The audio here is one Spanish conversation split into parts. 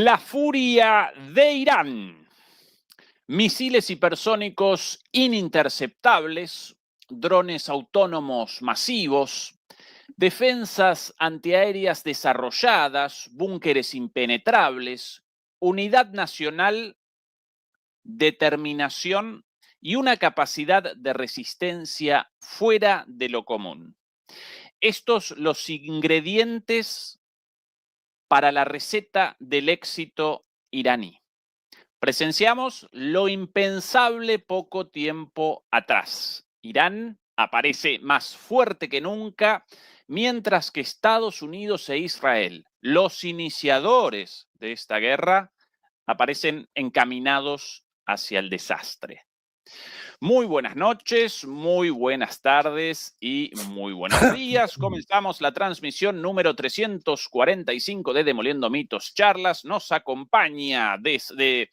La furia de Irán. Misiles hipersónicos ininterceptables, drones autónomos masivos, defensas antiaéreas desarrolladas, búnkeres impenetrables, unidad nacional, determinación y una capacidad de resistencia fuera de lo común. Estos los ingredientes para la receta del éxito iraní. Presenciamos lo impensable poco tiempo atrás. Irán aparece más fuerte que nunca, mientras que Estados Unidos e Israel, los iniciadores de esta guerra, aparecen encaminados hacia el desastre. Muy buenas noches, muy buenas tardes y muy buenos días. Comenzamos la transmisión número 345 de Demoliendo Mitos Charlas. Nos acompaña desde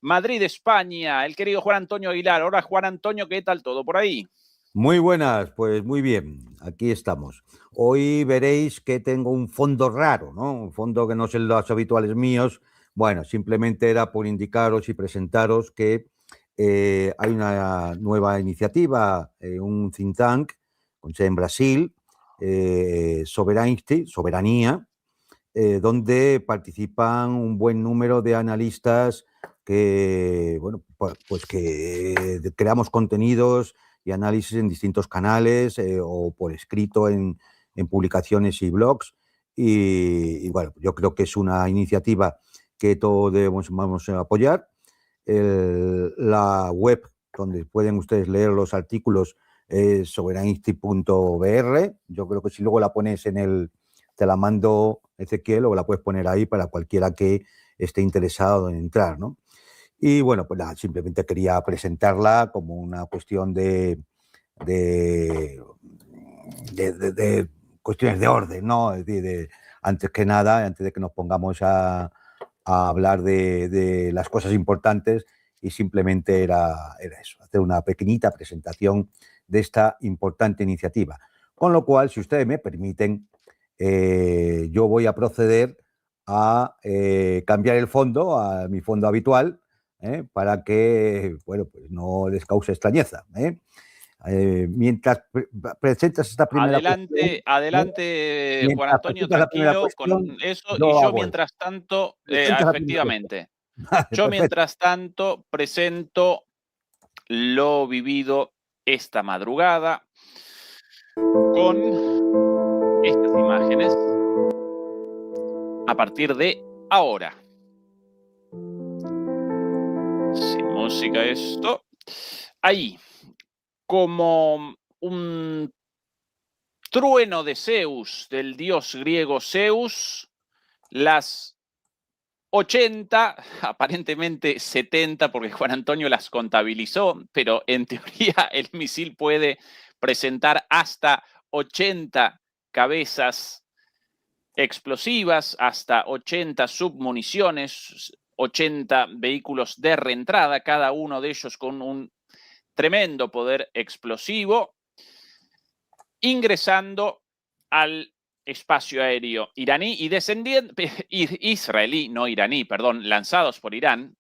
Madrid, España, el querido Juan Antonio Aguilar. Hola, Juan Antonio, ¿qué tal todo por ahí? Muy buenas, pues muy bien, aquí estamos. Hoy veréis que tengo un fondo raro, ¿no? Un fondo que no son los habituales míos. Bueno, simplemente era por indicaros y presentaros que hay una nueva iniciativa, un think tank con sede en Brasil, Soberanía, donde participan un buen número de analistas que, bueno, pues que creamos contenidos y análisis en distintos canales o por escrito en publicaciones y blogs. Y bueno, yo creo que es una iniciativa que todos vamos a apoyar. La web donde pueden ustedes leer los artículos es soberanisti.br. Yo creo que si luego la pones te la mando, Ezequiel, o la puedes poner ahí para cualquiera que esté interesado en entrar, ¿no? Y bueno, pues nada, simplemente quería presentarla como una cuestión de cuestiones de orden, ¿no? Es decir, antes que nada, antes de que nos pongamos a hablar de las cosas importantes, y simplemente era eso, hacer una pequeñita presentación de esta importante iniciativa. Con lo cual, si ustedes me permiten, yo voy a proceder a cambiar el fondo a mi fondo habitual, para que, bueno, pues no les cause extrañeza. Mientras presentas esta primera cuestión, adelante, Juan Antonio, la primera tranquilo con cuestión, eso. Y yo yo, hago eso. mientras tanto, Presentas la primera cuestión. efectivamente, Vale, yo perfecto. mientras tanto presento lo vivido esta madrugada con estas imágenes a partir de ahora. Sin música esto. Ahí, como un trueno de Zeus, del dios griego Zeus, las 80, aparentemente 70, porque Juan Antonio las contabilizó, pero en teoría el misil puede presentar hasta 80 cabezas explosivas, hasta 80 submuniciones, 80 vehículos de reentrada, cada uno de ellos con un tremendo poder explosivo, ingresando al espacio aéreo iraní y descendiendo, israelí, no iraní, perdón, lanzados por Irán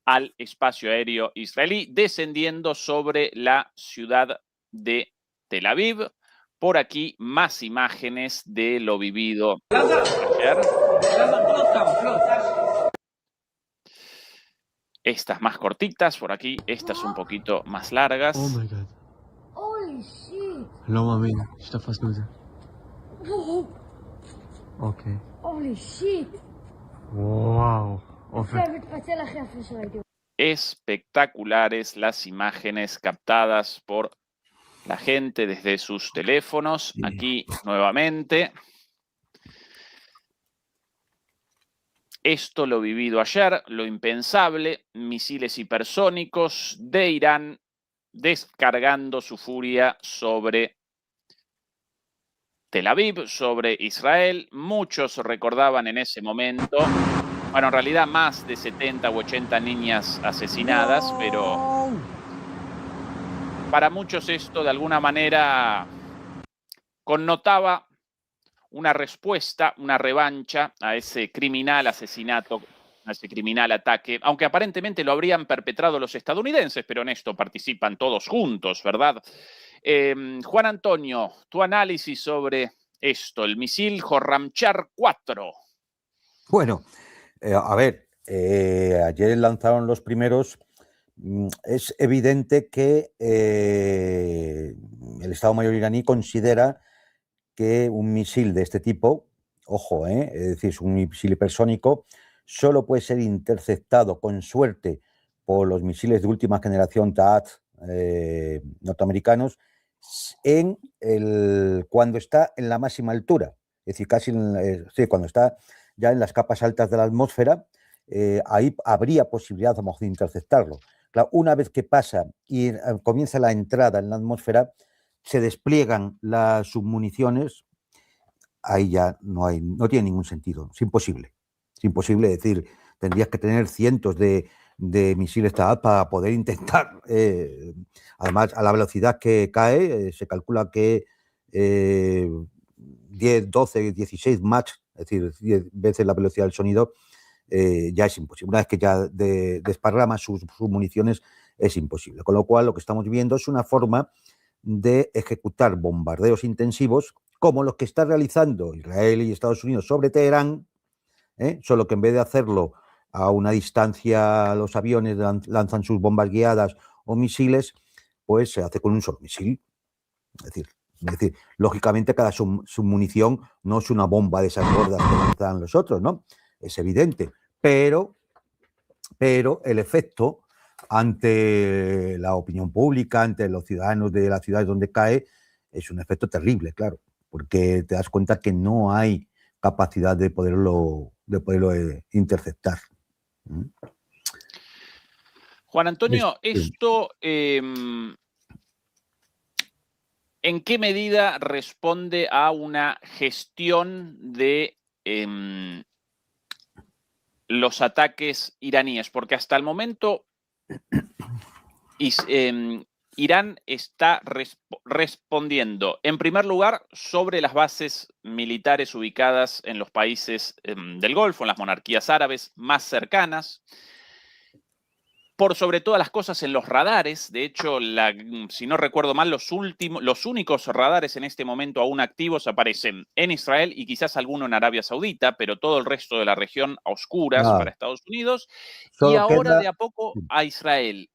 al espacio aéreo israelí, descendiendo sobre la ciudad de Tel Aviv. Por aquí más imágenes de lo vivido ayer. Estas más cortitas por aquí, estas un poquito más largas. Oh my god. Holy shit. לא מאמין שתפסנו את זה. אוקיי. Holy shit. וואו. אופק. זה מתפצל הכי יפה שראיתי. Espectaculares las imágenes captadas por la gente desde sus teléfonos. Aquí nuevamente. Esto lo vivido ayer, lo impensable, misiles hipersónicos de Irán descargando su furia sobre Tel Aviv, sobre Israel. Muchos recordaban en ese momento, bueno, en realidad más de 70 u 80 niñas asesinadas, pero para muchos esto de alguna manera connotaba una respuesta, una revancha a ese criminal asesinato a ese criminal ataque, aunque aparentemente lo habrían perpetrado los estadounidenses, pero en esto participan todos juntos, ¿verdad? Juan Antonio, tu análisis sobre esto, el misil Khorramshahr 4. Bueno, a ver, ayer lanzaron los primeros. Es evidente que el Estado Mayor iraní considera que un misil de este tipo, ojo, es decir, es un misil hipersónico, solo puede ser interceptado con suerte por los misiles de última generación THAAD norteamericanos cuando está en la máxima altura, es decir, sí, cuando está ya en las capas altas de la atmósfera, ahí habría posibilidad de interceptarlo. Claro, una vez que pasa y comienza la entrada en la atmósfera, se despliegan las submuniciones, ahí ya no tiene ningún sentido, es imposible. Es imposible, es decir, tendrías que tener cientos de misiles THAAD para poder intentar. Además, a la velocidad que cae, se calcula que 10, 12, 16 Mach, es decir, 10 veces la velocidad del sonido, ya es imposible. Una vez que ya desparrama sus municiones, es imposible. Con lo cual, lo que estamos viendo es una forma de ejecutar bombardeos intensivos como los que está realizando Israel y Estados Unidos sobre Teherán, solo que en vez de hacerlo a una distancia, los aviones lanzan sus bombas guiadas o misiles, pues se hace con un solo misil. Es decir, lógicamente cada submunición no es una bomba de esas gordas que lanzan los otros, ¿no? Es evidente, pero el efecto ante la opinión pública, ante los ciudadanos de las ciudades donde cae, es un efecto terrible, claro, porque te das cuenta que no hay capacidad de poderlo interceptar. Juan Antonio, esto, ¿en qué medida responde a una gestión de los ataques iraníes? Porque hasta el momento Irán está respondiendo, en primer lugar, sobre las bases militares ubicadas en los países del Golfo, en las monarquías árabes más cercanas, por sobre todas las cosas en los radares. De hecho, si no recuerdo mal, los únicos radares en este momento aún activos aparecen en Israel y quizás alguno en Arabia Saudita, pero todo el resto de la región a oscuras para Estados Unidos. Y ahora de a poco a Israel.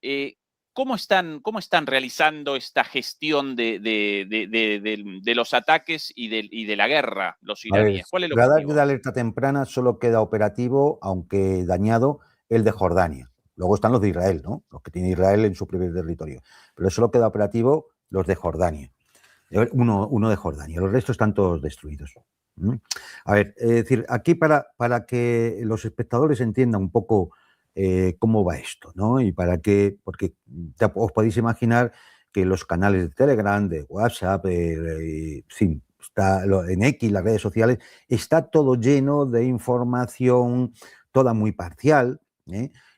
¿Cómo están realizando esta gestión de los ataques y de la guerra los iraníes? ¿Cuál es el radar objetivo? de alerta temprana solo queda operativo, aunque dañado, el de Jordania. Luego están los de Israel, ¿no? Los que tiene Israel en su propio territorio. Pero solo queda operativo los de Jordania. Uno de Jordania. Los restos están todos destruidos. A ver, es decir, aquí para que los espectadores entiendan un poco cómo va esto, ¿no? Y porque os podéis imaginar que los canales de Telegram, de WhatsApp, sí, en X, las redes sociales, está todo lleno de información, toda muy parcial,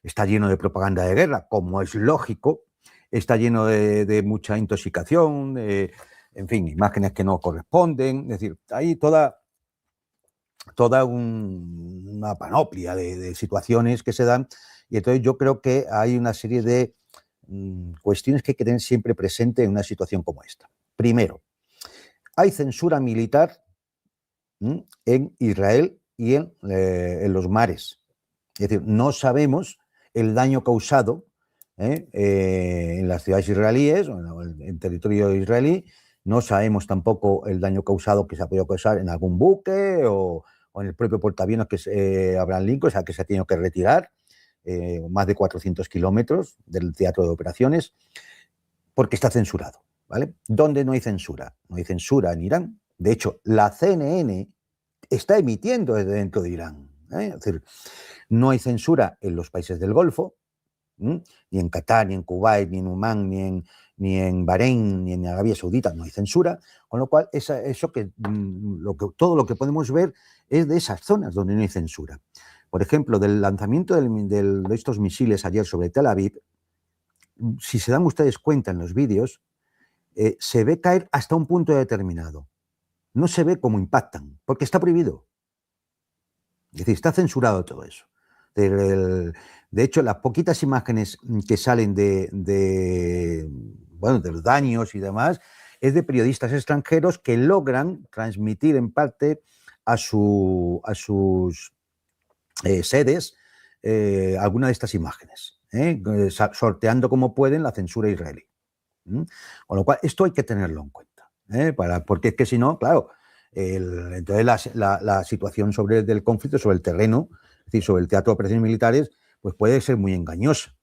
está lleno de propaganda de guerra, como es lógico, está lleno de mucha intoxicación, en fin, imágenes que no corresponden, es decir, hay toda una panoplia de situaciones que se dan, y entonces yo creo que hay una serie de cuestiones que hay que tener siempre presente en una situación como esta. Primero, hay censura militar en Israel y en los mares. Es decir, no sabemos el daño causado en las ciudades israelíes o en territorio israelí. No sabemos tampoco el daño causado que se ha podido causar en algún buque o en el propio portaaviones que es Abraham Lincoln, o sea, que se ha tenido que retirar más de 400 kilómetros del teatro de operaciones, porque está censurado, ¿vale? ¿Dónde no hay censura? No hay censura en Irán. De hecho, la CNN está emitiendo desde dentro de Irán. Es decir, no hay censura en los países del Golfo, ni en Qatar, ni en Kuwait, ni en Omán, ni en Bahrein, ni en Arabia Saudita, no hay censura, con lo cual todo lo que podemos ver es de esas zonas donde no hay censura. Por ejemplo, del lanzamiento de estos misiles ayer sobre Tel Aviv, si se dan ustedes cuenta en los vídeos, se ve caer hasta un punto determinado. No se ve cómo impactan, porque está prohibido. Es decir, está censurado todo eso. De hecho, las poquitas imágenes que salen de los daños y demás es de periodistas extranjeros que logran transmitir en parte a sus sedes alguna de estas imágenes, sorteando como pueden la censura israelí. Con lo cual, esto hay que tenerlo en cuenta, porque es que si no, claro, entonces la situación del conflicto sobre el terreno, es decir, sobre el teatro de operaciones militares, pues puede ser muy engañosa.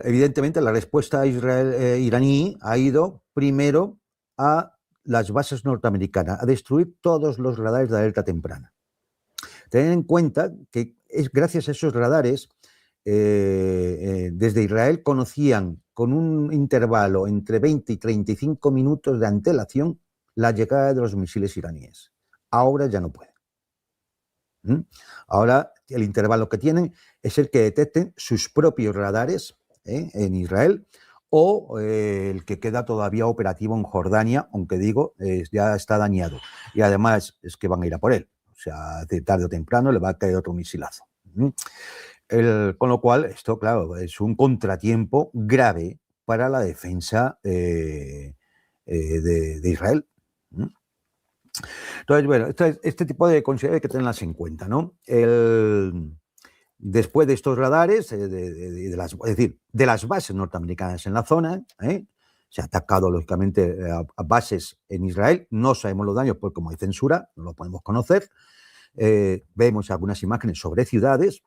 Evidentemente, la respuesta iraní ha ido primero a las bases norteamericanas, a destruir todos los radares de alerta temprana. Tener en cuenta que es gracias a esos radares, desde Israel conocían con un intervalo entre 20 y 35 minutos de antelación la llegada de los misiles iraníes. Ahora ya no pueden. Ahora el intervalo que tienen es el que detecten sus propios radares en Israel o el que queda todavía operativo en Jordania, aunque digo, ya está dañado. Y además es que van a ir a por él. O sea, tarde o temprano le va a caer otro misilazo. Con lo cual, esto, claro, es un contratiempo grave para la defensa de Israel. Entonces, bueno, este tipo de consideraciones hay que tenerlas en cuenta, ¿no? Después de estos radares, es decir, de las bases norteamericanas en la zona, se ha atacado, lógicamente, a bases en Israel. No sabemos los daños porque, como hay censura, no lo podemos conocer. Vemos algunas imágenes sobre ciudades.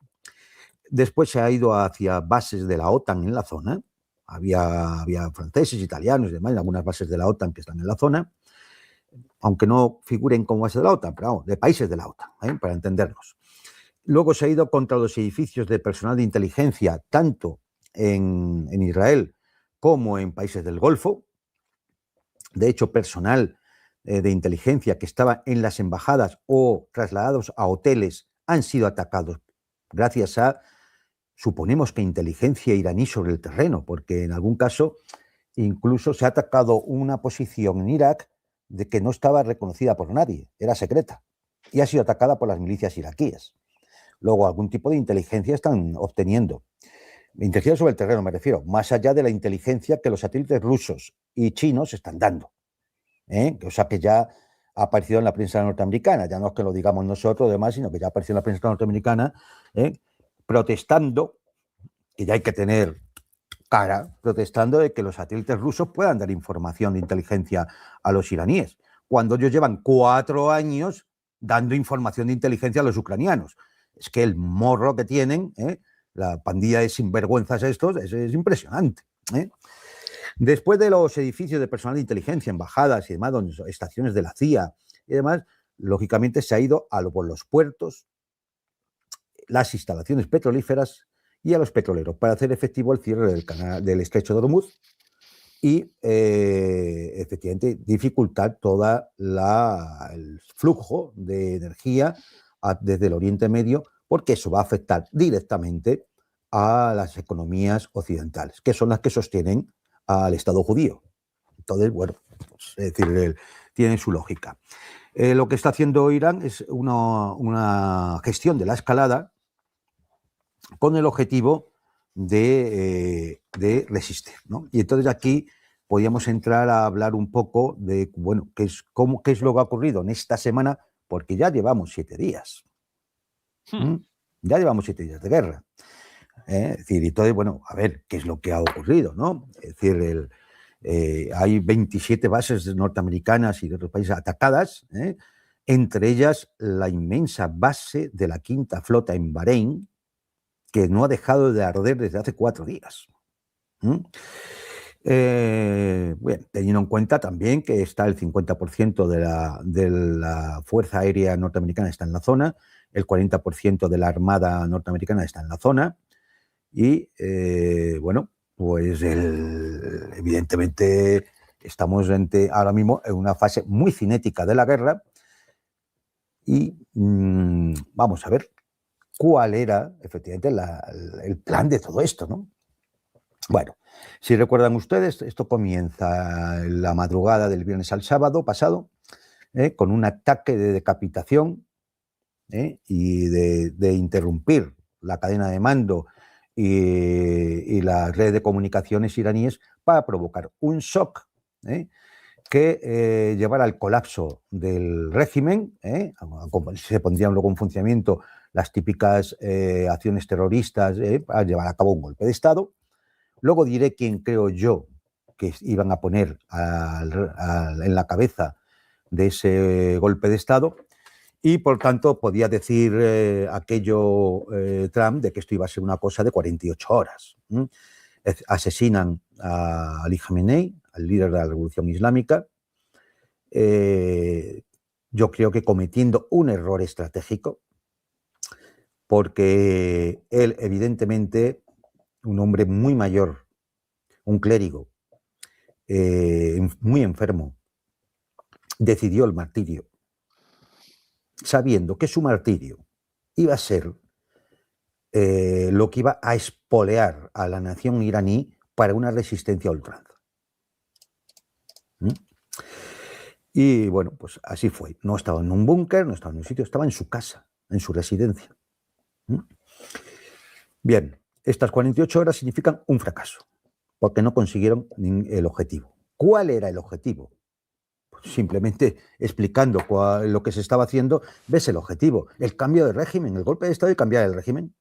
Después se ha ido hacia bases de la OTAN en la zona. Había franceses, italianos y demás, algunas bases de la OTAN que están en la zona, aunque no figuren como bases de la OTAN, pero vamos, de países de la OTAN, para entendernos. Luego se ha ido contra los edificios de personal de inteligencia, tanto en Israel como en países del Golfo. De hecho, personal de inteligencia que estaba en las embajadas o trasladados a hoteles han sido atacados gracias a, suponemos que inteligencia iraní sobre el terreno, porque en algún caso incluso se ha atacado una posición en Irak de que no estaba reconocida por nadie, era secreta, y ha sido atacada por las milicias iraquíes. Luego, algún tipo de inteligencia están obteniendo. Inteligencia sobre el terreno, me refiero, más allá de la inteligencia que los satélites rusos y chinos están dando. O sea, que ya ha aparecido en la prensa norteamericana, ya no es que lo digamos nosotros, además, sino que ya ha aparecido en la prensa norteamericana, protestando, que ya hay que tener cara, protestando de que los satélites rusos puedan dar información de inteligencia a los iraníes, cuando ellos llevan 4 años dando información de inteligencia a los ucranianos. Es que el morro que tienen, la pandilla de sinvergüenzas estos, es impresionante. Después de los edificios de personal de inteligencia, embajadas y demás, estaciones de la CIA y demás, lógicamente se ha ido por los puertos, las instalaciones petrolíferas y a los petroleros para hacer efectivo el cierre del estrecho de Hormuz y efectivamente dificultar todo el flujo de energía desde el Oriente Medio, porque eso va a afectar directamente a las economías occidentales, que son las que sostienen al Estado judío. Entonces, bueno, pues, es decir, tienen su lógica. Lo que está haciendo Irán es una gestión de la escalada con el objetivo de resistir, ¿no? Y entonces aquí podríamos entrar a hablar un poco de, bueno, qué es lo que ha ocurrido en esta semana, porque ya llevamos 7 días. Ya llevamos 7 días de guerra. Es decir, y entonces, bueno, a ver, ¿qué es lo que ha ocurrido, no? Es decir, hay 27 bases norteamericanas y de otros países atacadas, entre ellas la inmensa base de la Quinta Flota en Bahrein, que no ha dejado de arder desde hace 4 días. Bueno, teniendo en cuenta también que está el 50% de la Fuerza Aérea Norteamericana está en la zona, el 40% de la Armada Norteamericana está en la zona, y bueno, pues evidentemente estamos ahora mismo en una fase muy cinética de la guerra y vamos a ver cuál era efectivamente el plan de todo esto, ¿no? Bueno, si recuerdan ustedes, esto comienza en la madrugada del viernes al sábado pasado, con un ataque de decapitación y de interrumpir la cadena de mando y la red de comunicaciones iraníes para provocar un shock que llevara al colapso del régimen. Se pondrían luego en funcionamiento las típicas acciones terroristas para llevar a cabo un golpe de Estado. Luego diré quién creo yo que iban a poner en la cabeza de ese golpe de Estado. Y, por tanto, podía decir aquello Trump de que esto iba a ser una cosa de 48 horas. Asesinan a Ali Khamenei, al líder de la Revolución Islámica, yo creo que cometiendo un error estratégico, porque él, evidentemente, un hombre muy mayor, un clérigo, muy enfermo, decidió el martirio, sabiendo que su martirio iba a ser lo que iba a espolear a la nación iraní para una resistencia a ultranza. Y bueno, pues así fue. No estaba en un búnker, no estaba en un sitio, estaba en su casa, en su residencia. Bien, estas 48 horas significan un fracaso, porque no consiguieron el objetivo. ¿Cuál era el objetivo? Simplemente explicando lo que se estaba haciendo, ves el objetivo, el cambio de régimen, el golpe de Estado y cambiar el régimen.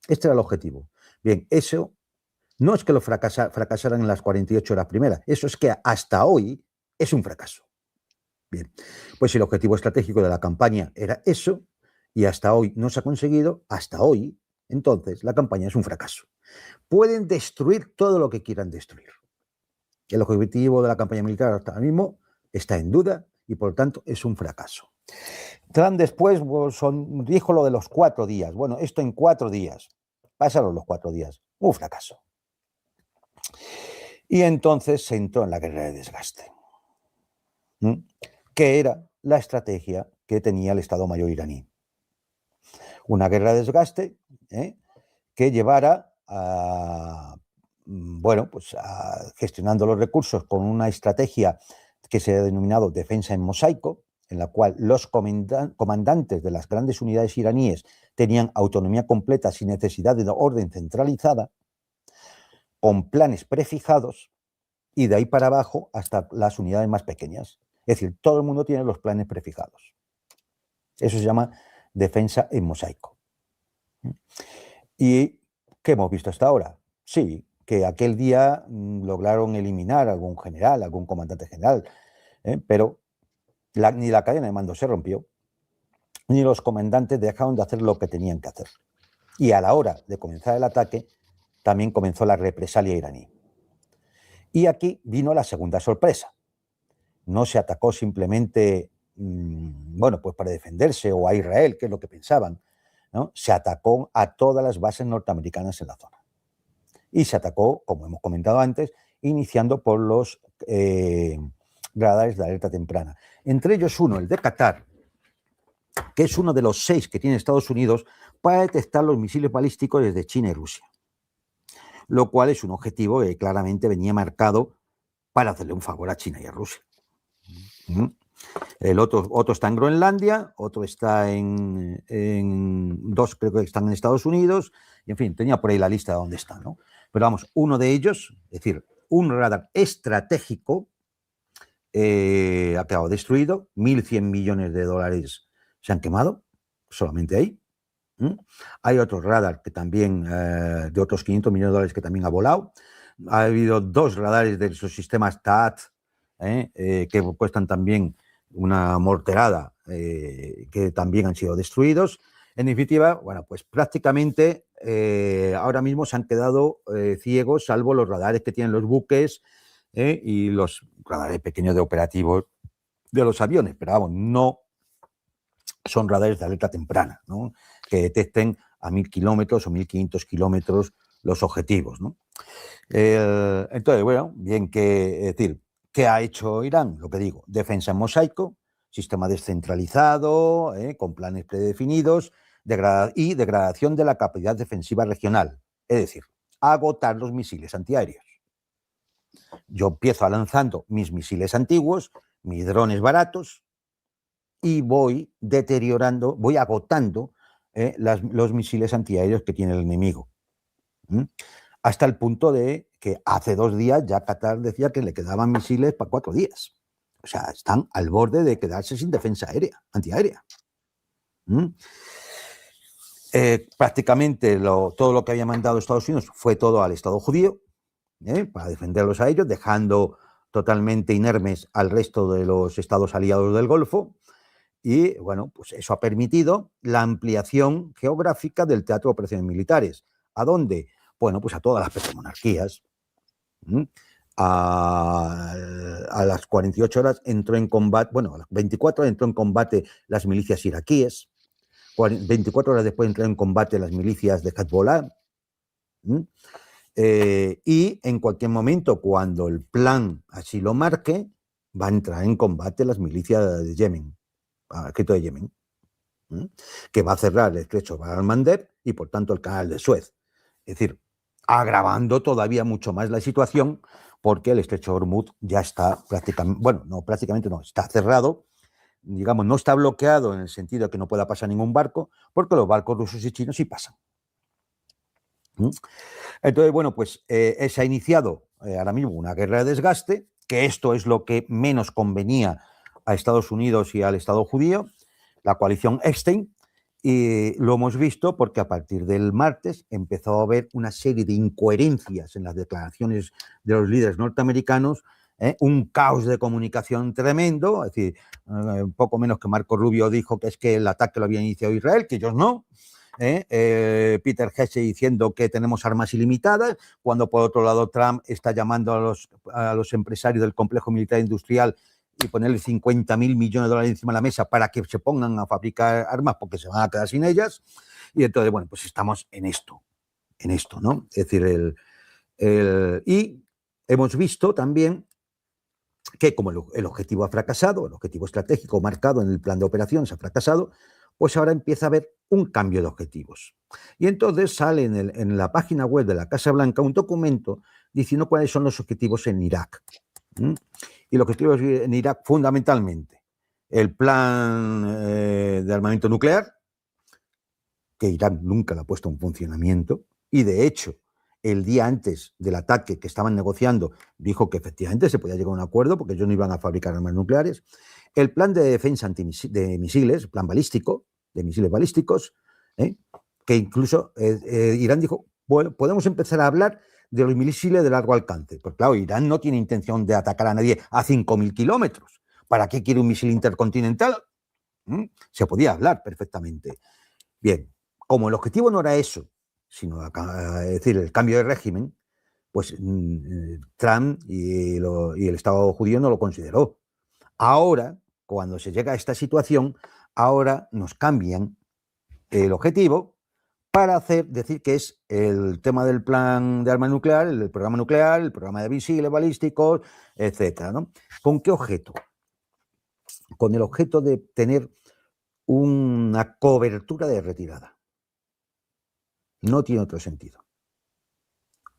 Este era el objetivo. Bien, eso no es que lo fracasaran en las 48 horas primeras, eso es que hasta hoy es un fracaso. Bien, pues el objetivo estratégico de la campaña era eso y hasta hoy no se ha conseguido, hasta hoy, entonces la campaña es un fracaso. Pueden destruir todo lo que quieran destruir. El objetivo de la campaña militar hasta ahora mismo está en duda y por lo tanto es un fracaso. Trump después dijo lo de los 4 días. Bueno, esto en 4 días. Pasaron los 4 días. Un fracaso. Y entonces se entró en la guerra de desgaste, que era la estrategia que tenía el Estado Mayor iraní. Una guerra de desgaste que llevara a, gestionando los recursos con una estrategia que se ha denominado defensa en mosaico, en la cual los comandantes de las grandes unidades iraníes tenían autonomía completa sin necesidad de orden centralizada, con planes prefijados y de ahí para abajo hasta las unidades más pequeñas. Es decir, todo el mundo tiene los planes prefijados. Eso se llama defensa en mosaico. ¿Y qué hemos visto hasta ahora? Sí, que aquel día lograron eliminar a algún general, algún comandante general, pero ni la cadena de mando se rompió, ni los comandantes dejaron de hacer lo que tenían que hacer. Y a la hora de comenzar el ataque, también comenzó la represalia iraní. Y aquí vino la segunda sorpresa. No se atacó simplemente, pues para defenderse o a Israel, que es lo que pensaban, ¿no? Se atacó a todas las bases norteamericanas en la zona. Y se atacó, como hemos comentado antes, iniciando por los radares de alerta temprana. Entre ellos uno, el de Qatar, que es uno de los 6 que tiene Estados Unidos para detectar los misiles balísticos desde China y Rusia. Lo cual es un objetivo que claramente venía marcado para hacerle un favor a China y a Rusia. El otro está en Groenlandia, otro está en 2 creo que están en Estados Unidos, y en fin, tenía por ahí la lista de dónde está, ¿no? Pero vamos, uno de ellos, es decir, un radar estratégico, ha quedado destruido, 1.100 millones de dólares se han quemado, solamente ahí. Hay otro radar que también, de otros 500 millones de dólares que también ha volado. Ha habido 2 radares de esos sistemas TAAT que cuestan también una morterada, que también han sido destruidos. En definitiva, bueno, pues prácticamente ahora mismo se han quedado ciegos, salvo los radares que tienen los buques y los radares pequeños de operativos de los aviones, pero vamos, no son radares de alerta temprana, ¿no? Que detecten a 1.000 kilómetros o 1.500 kilómetros los objetivos, ¿no? Entonces, bueno, bien que decir, ¿qué ha hecho Irán? Lo que digo, defensa en mosaico, sistema descentralizado, con planes predefinidos y degradación de la capacidad defensiva regional, es decir, agotar los misiles antiaéreos. Yo empiezo lanzando mis misiles antiguos, mis drones baratos, y voy deteriorando, voy agotando los misiles antiaéreos que tiene el enemigo. Hasta el punto de que hace 2 días ya Qatar decía que le quedaban misiles para 4 días. O sea, están al borde de quedarse sin defensa antiaérea. Prácticamente todo lo que había mandado Estados Unidos fue todo al Estado judío, para defenderlos a ellos, dejando totalmente inermes al resto de los estados aliados del Golfo. Y bueno, pues eso ha permitido la ampliación geográfica del teatro de operaciones militares. ¿A dónde? Bueno, pues a todas las petromonarquías. A las 48 horas entró en combate, bueno, a las 24 entró en combate las milicias iraquíes, 24 horas después entró en combate las milicias de Hezbollah, y en cualquier momento, cuando el plan así lo marque, va a entrar en combate las milicias de Yemen, escrito de Yemen, que va a cerrar el estrecho Bab al-Mandeb y por tanto el canal de Suez. Es decir, agravando todavía mucho más la situación, porque el estrecho de Hormuz ya está prácticamente, bueno, no prácticamente no, está cerrado, digamos, no está bloqueado en el sentido de que no pueda pasar ningún barco, porque los barcos rusos y chinos sí pasan. Entonces, bueno, pues se ha iniciado ahora mismo una guerra de desgaste, que esto es lo que menos convenía a Estados Unidos y al Estado judío, la coalición Epstein, y lo hemos visto porque a partir del martes empezó a haber una serie de incoherencias en las declaraciones de los líderes norteamericanos, un caos de comunicación tremendo, es decir, poco menos que Marco Rubio dijo que es que el ataque lo había iniciado Israel, que ellos no. Peter Hesse diciendo que tenemos armas ilimitadas, cuando por otro lado Trump está llamando a los empresarios del complejo militar industrial y ponerle 50.000 millones de dólares encima de la mesa para que se pongan a fabricar armas porque se van a quedar sin ellas. Y entonces, bueno, pues estamos en esto, ¿no? Es decir, y hemos visto también que como el objetivo ha fracasado, el objetivo estratégico marcado en el plan de operaciones ha fracasado, pues ahora empieza a haber un cambio de objetivos. Y entonces sale en la página web de la Casa Blanca un documento diciendo cuáles son los objetivos en Irak. Y los objetivos en Irak, fundamentalmente, el plan de armamento nuclear, que Irán nunca lo ha puesto en funcionamiento, y de hecho, el día antes del ataque que estaban negociando, dijo que efectivamente se podía llegar a un acuerdo porque ellos no iban a fabricar armas nucleares. El plan de defensa de misiles, plan balístico, de misiles balísticos, que incluso Irán dijo, bueno, podemos empezar a hablar de los misiles de largo alcance. Porque claro, Irán no tiene intención de atacar a nadie a 5.000 kilómetros. ¿Para qué quiere un misil intercontinental? Se podía hablar perfectamente. Bien, como el objetivo no era eso, sino es decir, el cambio de régimen, pues Trump y el Estado judío no lo consideró. Ahora, cuando se llega a esta situación, ahora nos cambian el objetivo para decir que es el tema del plan de arma nuclear, el programa de misiles balísticos, etcétera, ¿no? ¿Con qué objeto? Con el objeto de tener una cobertura de retirada. No tiene otro sentido.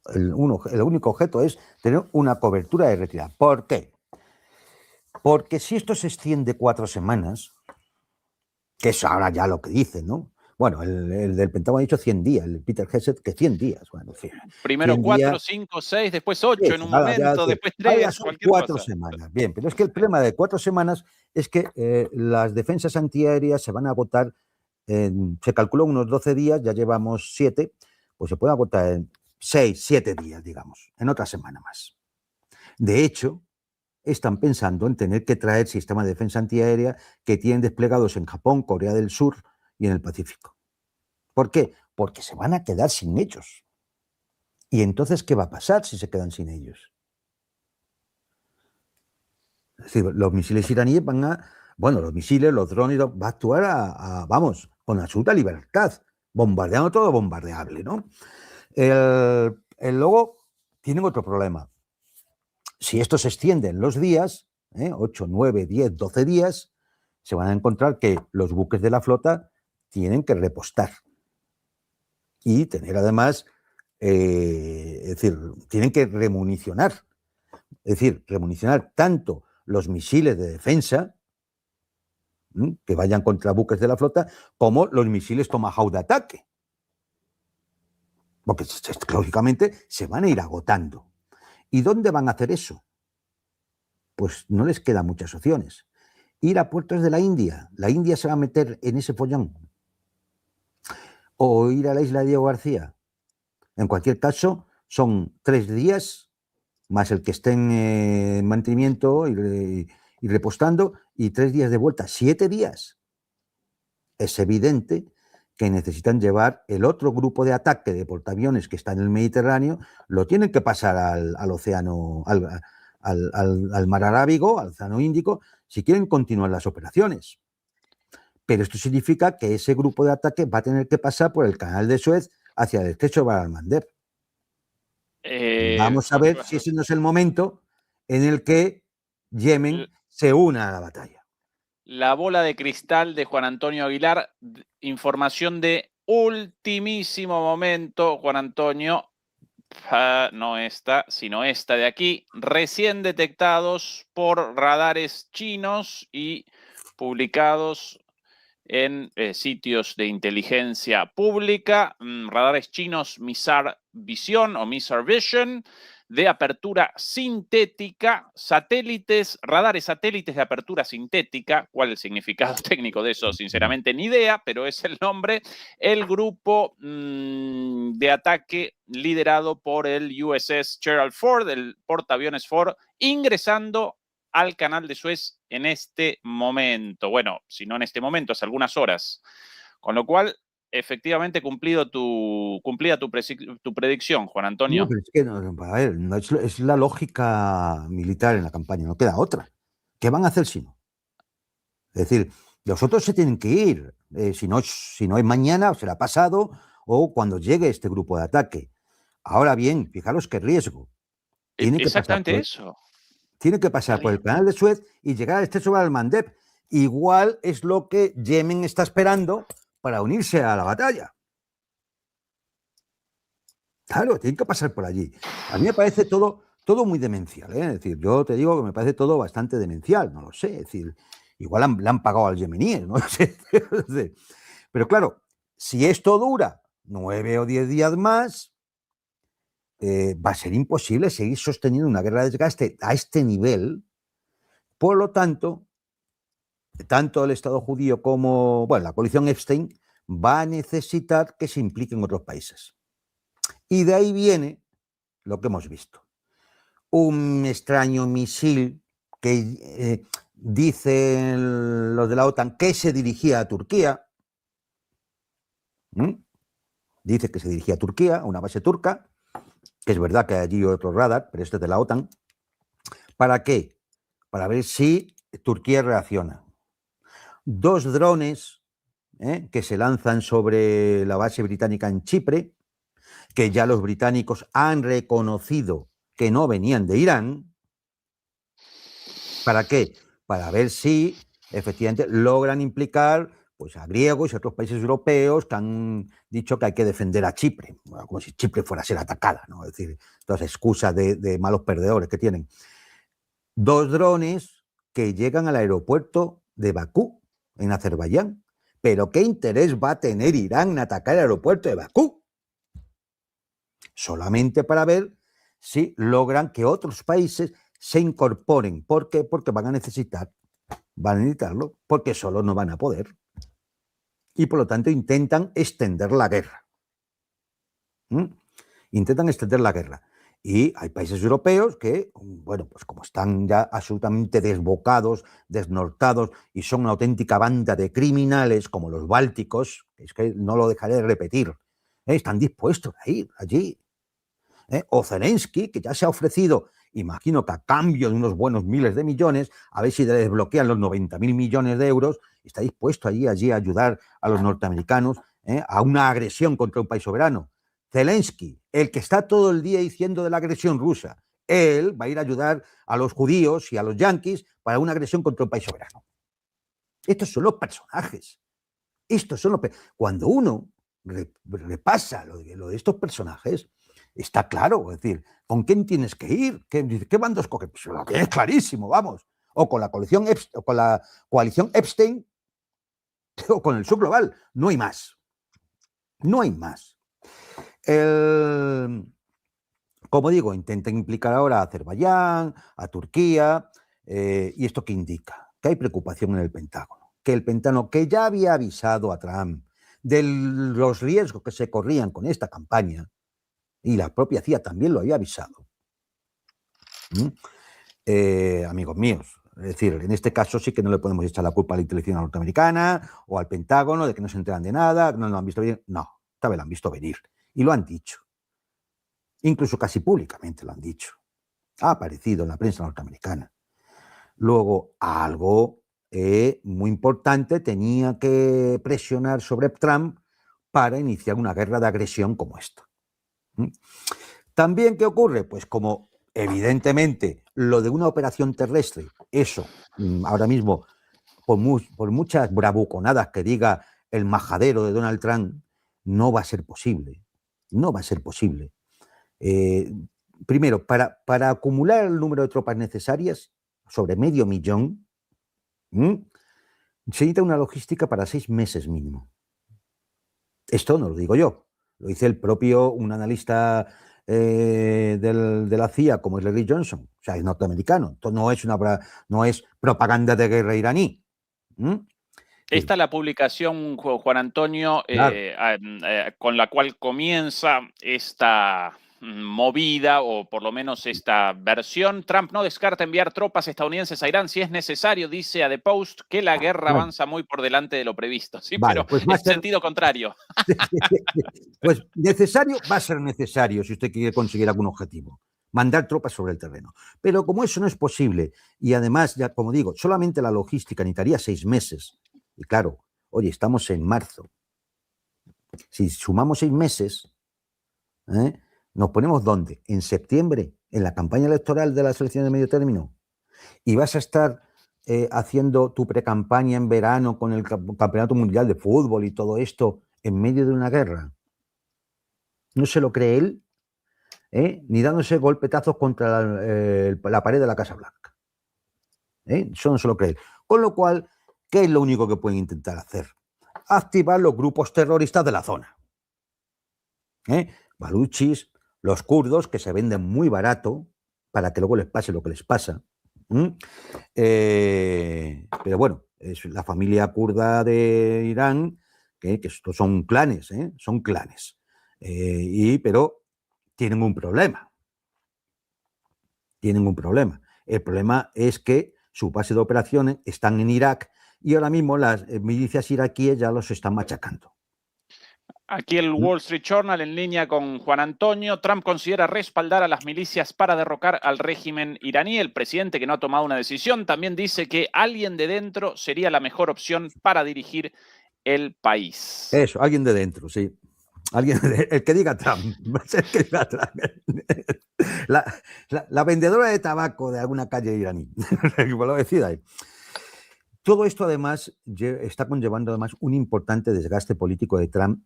El único objeto es tener una cobertura de retirada. ¿Por qué? Porque si esto se extiende 4 semanas, que es ahora ya lo que dicen, ¿no? Bueno, el del Pentágono ha dicho 100 días, el Peter Hesse que 100 días. Bueno, primero 4, 5, 6, después 8 en un momento, después 3, cualquier 4 cosa. semanas. Bien, pero es que el problema de 4 semanas es que las defensas antiaéreas se van a agotar, se calculó unos 12 días, ya llevamos 7, pues se puede agotar en 6, 7 días, digamos, en otra semana más. De hecho, están pensando en tener que traer sistemas de defensa antiaérea que tienen desplegados en Japón, Corea del Sur y en el Pacífico. ¿Por qué? Porque se van a quedar sin ellos. ¿Y entonces qué va a pasar si se quedan sin ellos? Es decir, los misiles iraníes van a... Bueno, los misiles, los drones, va a actuar vamos, con absoluta libertad, bombardeando todo bombardeable, ¿no? Luego tienen otro problema. Si esto se extiende en los días, 8, 9, 10, 12 días, se van a encontrar que los buques de la flota tienen que repostar y tener además, es decir, tienen que remunicionar. Es decir, remunicionar tanto los misiles de defensa que vayan contra buques de la flota, como los misiles Tomahawk de ataque. Porque lógicamente se van a ir agotando. ¿Y dónde van a hacer eso? Pues no les quedan muchas opciones. Ir a puertos de la India. La India se va a meter en ese follón. O ir a la isla de Diego García. En cualquier caso, son 3 días, más el que estén en mantenimiento y repostando, y 3 días de vuelta, 7 días. Es evidente que necesitan llevar el otro grupo de ataque de portaaviones que está en el Mediterráneo, lo tienen que pasar al océano, al mar Arábigo, al océano Índico, si quieren continuar las operaciones. Pero esto significa que ese grupo de ataque va a tener que pasar por el canal de Suez hacia el estrecho de Bab el-Mandeb. Vamos a ver si ese no es el momento en el que Yemen se una a la batalla. La bola de cristal de Juan Antonio Aguilar, información de ultimísimo momento, Juan Antonio, no esta, sino esta de aquí, recién detectados por radares chinos y publicados en sitios de inteligencia pública, radares chinos Missar Vision o Missar Vision, de apertura sintética, satélites, radares satélites de apertura sintética. ¿Cuál es el significado técnico de eso? Sinceramente ni idea, pero es el nombre. El grupo de ataque liderado por el USS Gerald Ford, el portaaviones Ford, ingresando al canal de Suez en este momento. Bueno, si no en este momento, hace algunas horas. Con lo cual, efectivamente cumplida tu predicción, Juan Antonio. No, pero es que a ver, no es la lógica militar en la campaña, no queda otra. ¿Qué van a hacer si no? Es decir, los otros se tienen que ir. Si no es mañana, será pasado o cuando llegue este grupo de ataque. Ahora bien, fijaros qué riesgo. Exactamente eso. Tiene que pasar por el canal de Suez y llegar al estrecho de Bab el-Mandeb. Igual es lo que Yemen está esperando para unirse a la batalla. Claro, tienen que pasar por allí. A mí me parece todo muy demencial, ¿eh? Es decir, yo te digo que me parece todo bastante demencial, no lo sé. Es decir, igual le han pagado al yemeníes, no lo sé. Pero claro, si esto dura 9 o 10 días más, va a ser imposible seguir sosteniendo una guerra de desgaste a este nivel. Por lo tanto, tanto el Estado judío como la coalición Epstein va a necesitar que se impliquen otros países. Y de ahí viene lo que hemos visto. Un extraño misil que dicen los de la OTAN que se dirigía a Turquía. Dice que se dirigía a Turquía, a una base turca, que es verdad que hay allí otro radar, pero este es de la OTAN. ¿Para qué? Para ver si Turquía reacciona. 2 drones que se lanzan sobre la base británica en Chipre, que ya los británicos han reconocido que no venían de Irán. ¿Para qué? Para ver si efectivamente logran implicar pues, a griegos y a otros países europeos que han dicho que hay que defender a Chipre, como si Chipre fuera a ser atacada, ¿no? Es decir, todas excusas de malos perdedores que tienen. 2 drones que llegan al aeropuerto de Bakú, en Azerbaiyán. ¿Pero qué interés va a tener Irán en atacar el aeropuerto de Bakú? Solamente para ver si logran que otros países se incorporen. ¿Por qué? Porque van a necesitarlo, porque solo no van a poder. Y por lo tanto intentan extender la guerra. Intentan extender la guerra. Y hay países europeos que, pues como están ya absolutamente desbocados, desnortados y son una auténtica banda de criminales como los bálticos, es que no lo dejaré de repetir, están dispuestos a ir allí. O Zelensky, que ya se ha ofrecido, imagino que a cambio de unos buenos miles de millones, a ver si le desbloquean los 90.000 millones de euros, está dispuesto allí a ayudar a los norteamericanos a una agresión contra un país soberano. Zelensky, el que está todo el día diciendo de la agresión rusa, él va a ir a ayudar a los judíos y a los yanquis para una agresión contra un país soberano. Estos son los personajes. Cuando uno repasa lo de estos personajes, está claro, es decir, ¿con quién tienes que ir? ¿Qué bandos coges? Pues lo tienes clarísimo, vamos. O con la coalición Epstein, o con el sur global. No hay más. No hay más. Como digo, intentan implicar ahora a Azerbaiyán, a Turquía, ¿y esto qué indica? Que hay preocupación en el Pentágono. Que el Pentágono, que ya había avisado a Trump de los riesgos que se corrían con esta campaña, y la propia CIA también lo había avisado. Amigos míos, es decir, en este caso sí que no le podemos echar la culpa a la inteligencia norteamericana o al Pentágono de que no se enteran de nada, no lo han visto venir. No, esta vez lo han visto venir y lo han dicho. Incluso casi públicamente lo han dicho. Ha aparecido en la prensa norteamericana. Luego, algo muy importante tenía que presionar sobre Trump para iniciar una guerra de agresión como esta. También, ¿qué ocurre? Pues como evidentemente lo de una operación terrestre, eso ahora mismo, por muchas bravuconadas que diga el majadero de Donald Trump, no va a ser posible. No va a ser posible. Primero, para acumular el número de tropas necesarias, sobre 500,000, se necesita una logística para 6 meses mínimo. Esto no lo digo yo, lo dice el propio, un analista de la CIA como es Larry Johnson, o sea, es norteamericano. Esto no es propaganda de guerra iraní. Esta es la publicación, Juan Antonio, Claro. con la cual comienza esta movida, o por lo menos esta versión. Trump no descarta enviar tropas estadounidenses a Irán si es necesario, dice a The Post, que la guerra avanza muy por delante de lo previsto. Sí, vale, pero pues en sentido contrario. Pues necesario va a ser necesario si usted quiere conseguir algún objetivo. Mandar tropas sobre el terreno. Pero como eso no es posible, y además, ya como digo, solamente la logística necesitaría 6 meses. Y claro, oye, estamos en marzo. Si sumamos 6 meses, ¿nos ponemos dónde? ¿En septiembre? ¿En la campaña electoral de las elecciones de medio término? ¿Y vas a estar haciendo tu precampaña en verano con el Campeonato Mundial de Fútbol y todo esto en medio de una guerra? No se lo cree él, ni dándose golpetazos contra la pared de la Casa Blanca. Eso no se lo cree él. Con lo cual, ¿qué es lo único que pueden intentar hacer? Activar los grupos terroristas de la zona. Baluchis, los kurdos, que se venden muy barato para que luego les pase lo que les pasa. Pero bueno, es la familia kurda de Irán, que estos son clanes, son clanes. Pero tienen un problema. Tienen un problema. El problema es que su base de operaciones están en Irak y ahora mismo las milicias iraquíes ya los están machacando. Aquí el Wall Street Journal en línea con Juan Antonio. Trump considera respaldar a las milicias para derrocar al régimen iraní. El presidente, que no ha tomado una decisión, también dice que alguien de dentro sería la mejor opción para dirigir el país. Eso, alguien de dentro, sí. El que diga Trump. El que diga Trump. La vendedora de tabaco de alguna calle iraní. Lo decida ahí. Todo esto además está conllevando además un importante desgaste político de Trump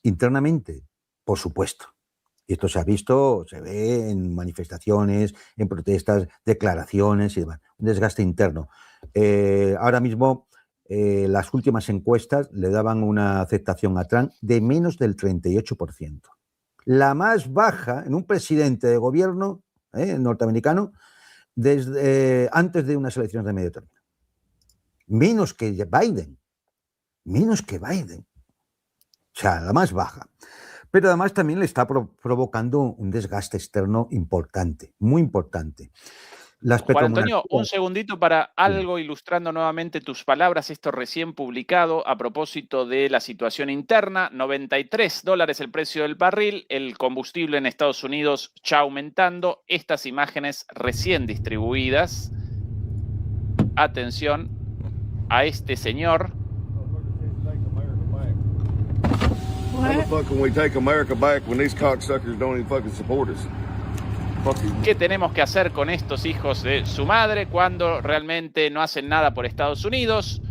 internamente, por supuesto. Y esto se ha visto, se ve en manifestaciones, en protestas, declaraciones y demás. Un desgaste interno. Ahora mismo, las últimas encuestas le daban una aceptación a Trump de menos del 38%. La más baja en un presidente de gobierno norteamericano desde antes de unas elecciones de medio término. Menos que Biden. Menos que Biden. O sea, la más baja. Pero además también le está provocando un desgaste externo importante, muy importante. Juan Antonio, un segundito para algo ilustrando nuevamente tus palabras. Esto recién publicado a propósito de la situación interna. $93 el precio del barril. El combustible en Estados Unidos ya aumentando. Estas imágenes recién distribuidas. Atención a este señor. ¿Qué tenemos que hacer con estos hijos de su madre cuando realmente no hacen nada por Estados Unidos?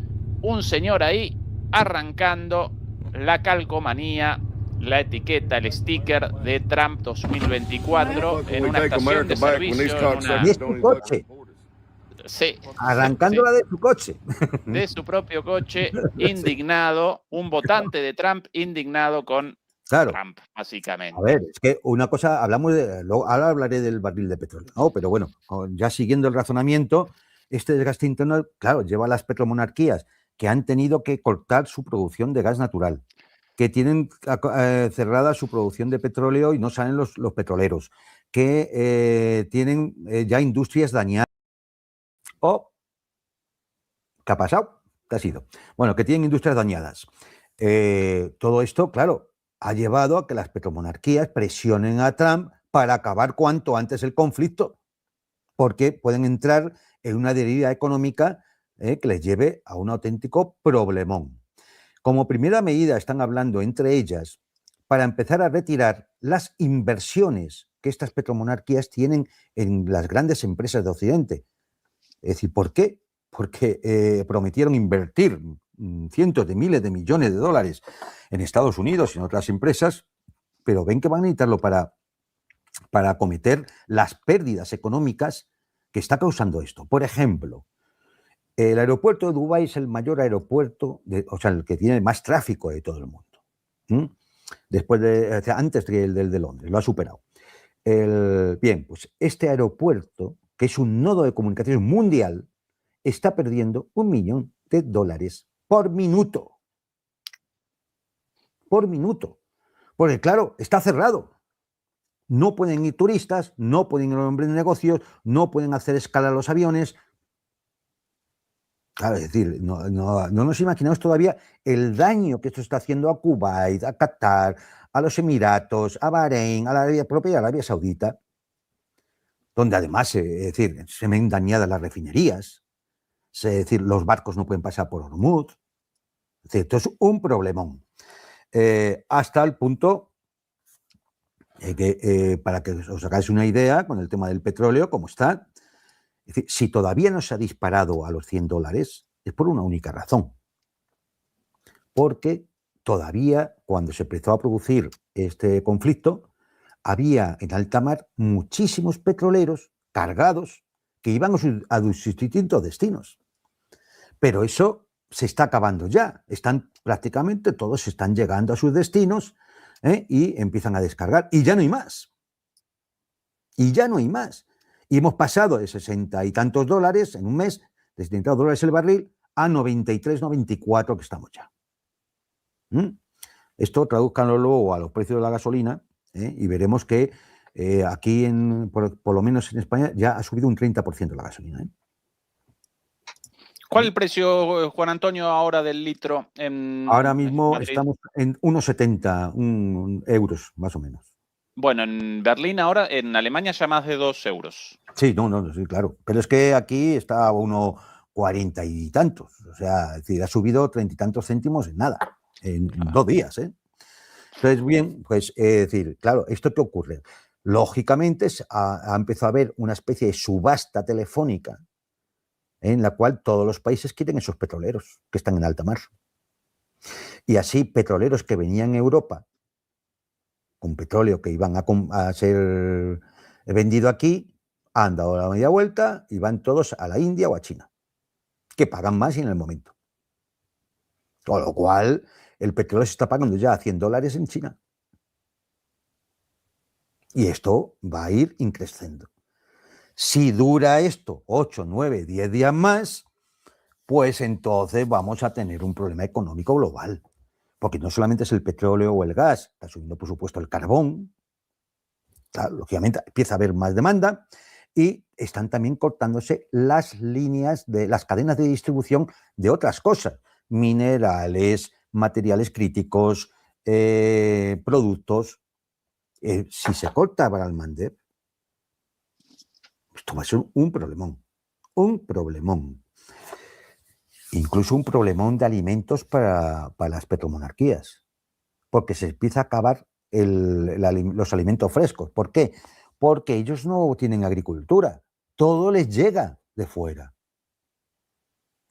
Un señor ahí arrancando la calcomanía, la etiqueta, el sticker de Trump 2024 en una estación de servicio. Sí, arrancándola de su coche. de su propio coche, indignado, un votante de Trump indignado con Claro. Trump, básicamente. A ver, es que una cosa, ahora hablaré del barril de petróleo, ¿no? Pero bueno, ya siguiendo el razonamiento, este desgaste interno, claro, lleva a las petromonarquías que han tenido que cortar su producción de gas natural, que tienen cerrada su producción de petróleo y no salen los petroleros, que tienen ya industrias dañadas. ¿Qué ha pasado? ¿Qué ha sido? Bueno, que tienen industrias dañadas. Todo esto, claro, ha llevado a que las petromonarquías presionen a Trump para acabar cuanto antes el conflicto, porque pueden entrar en una deriva económica que les lleve a un auténtico problemón. Como primera medida están hablando entre ellas para empezar a retirar las inversiones que estas petromonarquías tienen en las grandes empresas de Occidente. Es decir, ¿por qué? Porque prometieron invertir cientos de miles de millones de dólares en Estados Unidos y en otras empresas, pero ven que van a necesitarlo para acometer las pérdidas económicas que está causando esto. Por ejemplo, el aeropuerto de Dubái es el mayor aeropuerto, o sea, el que tiene más tráfico de todo el mundo. Antes que el de Londres, lo ha superado. Bien, pues este aeropuerto, que es un nodo de comunicaciones mundial, está perdiendo $1 millón por minuto. Por minuto. Porque, claro, está cerrado. No pueden ir turistas, no pueden ir hombres de negocios, no pueden hacer escala a los aviones. Claro, es decir, no nos imaginamos todavía el daño que esto está haciendo a Kuwait, a Qatar, a los Emiratos, a Bahrein, a la propia Arabia Saudita, donde además, es decir, se ven dañadas las refinerías, es decir, los barcos no pueden pasar por Hormuz. Es decir, esto es un problemón. Hasta el punto que, para que os hagáis una idea con el tema del petróleo, cómo está, es decir, si todavía no se ha disparado a los $100, es por una única razón. Porque todavía, cuando se empezó a producir este conflicto, había en alta mar muchísimos petroleros cargados que iban a sus distintos destinos. Pero eso se está acabando ya. Prácticamente todos están llegando a sus destinos y empiezan a descargar. Y ya no hay más. Y ya no hay más. Y hemos pasado de 60 y tantos dólares en un mes, de 70 dólares el barril, a 93, 94 que estamos ya. Esto tradúzcanlo luego a los precios de la gasolina y veremos que aquí, por lo menos en España, ya ha subido un 30% la gasolina. ¿Cuál es el precio, Juan Antonio, ahora del litro? Ahora mismo estamos en 1,70 euros, más o menos. Bueno, en Berlín ahora, en Alemania ya más de 2 euros. Sí, sí, claro. Pero es que aquí está a 1,40 y tantos. O sea, es decir, ha subido 30 y tantos céntimos en nada, en 2 días. Entonces, bien, pues, es decir, claro, ¿esto qué ocurre? Lógicamente ha empezado a haber una especie de subasta telefónica en la cual todos los países quieren esos petroleros que están en alta mar. Y así, petroleros que venían a Europa con petróleo que iban a ser vendido aquí, han dado la media vuelta y van todos a la India o a China, que pagan más y en el momento. Con lo cual, el petróleo se está pagando ya a $100 en China. Y esto va a ir increciendo. Si dura esto 8, 9, 10 días más, pues entonces vamos a tener un problema económico global. Porque no solamente es el petróleo o el gas, está subiendo, por supuesto, el carbón. Claro, lógicamente empieza a haber más demanda y están también cortándose las líneas de las cadenas de distribución de otras cosas, minerales, materiales críticos, productos. Si se corta Baralmander, esto va a ser un problemón, incluso un problemón de alimentos para las petromonarquías, porque se empieza a acabar los alimentos frescos. ¿Por qué? Porque ellos no tienen agricultura, todo les llega de fuera.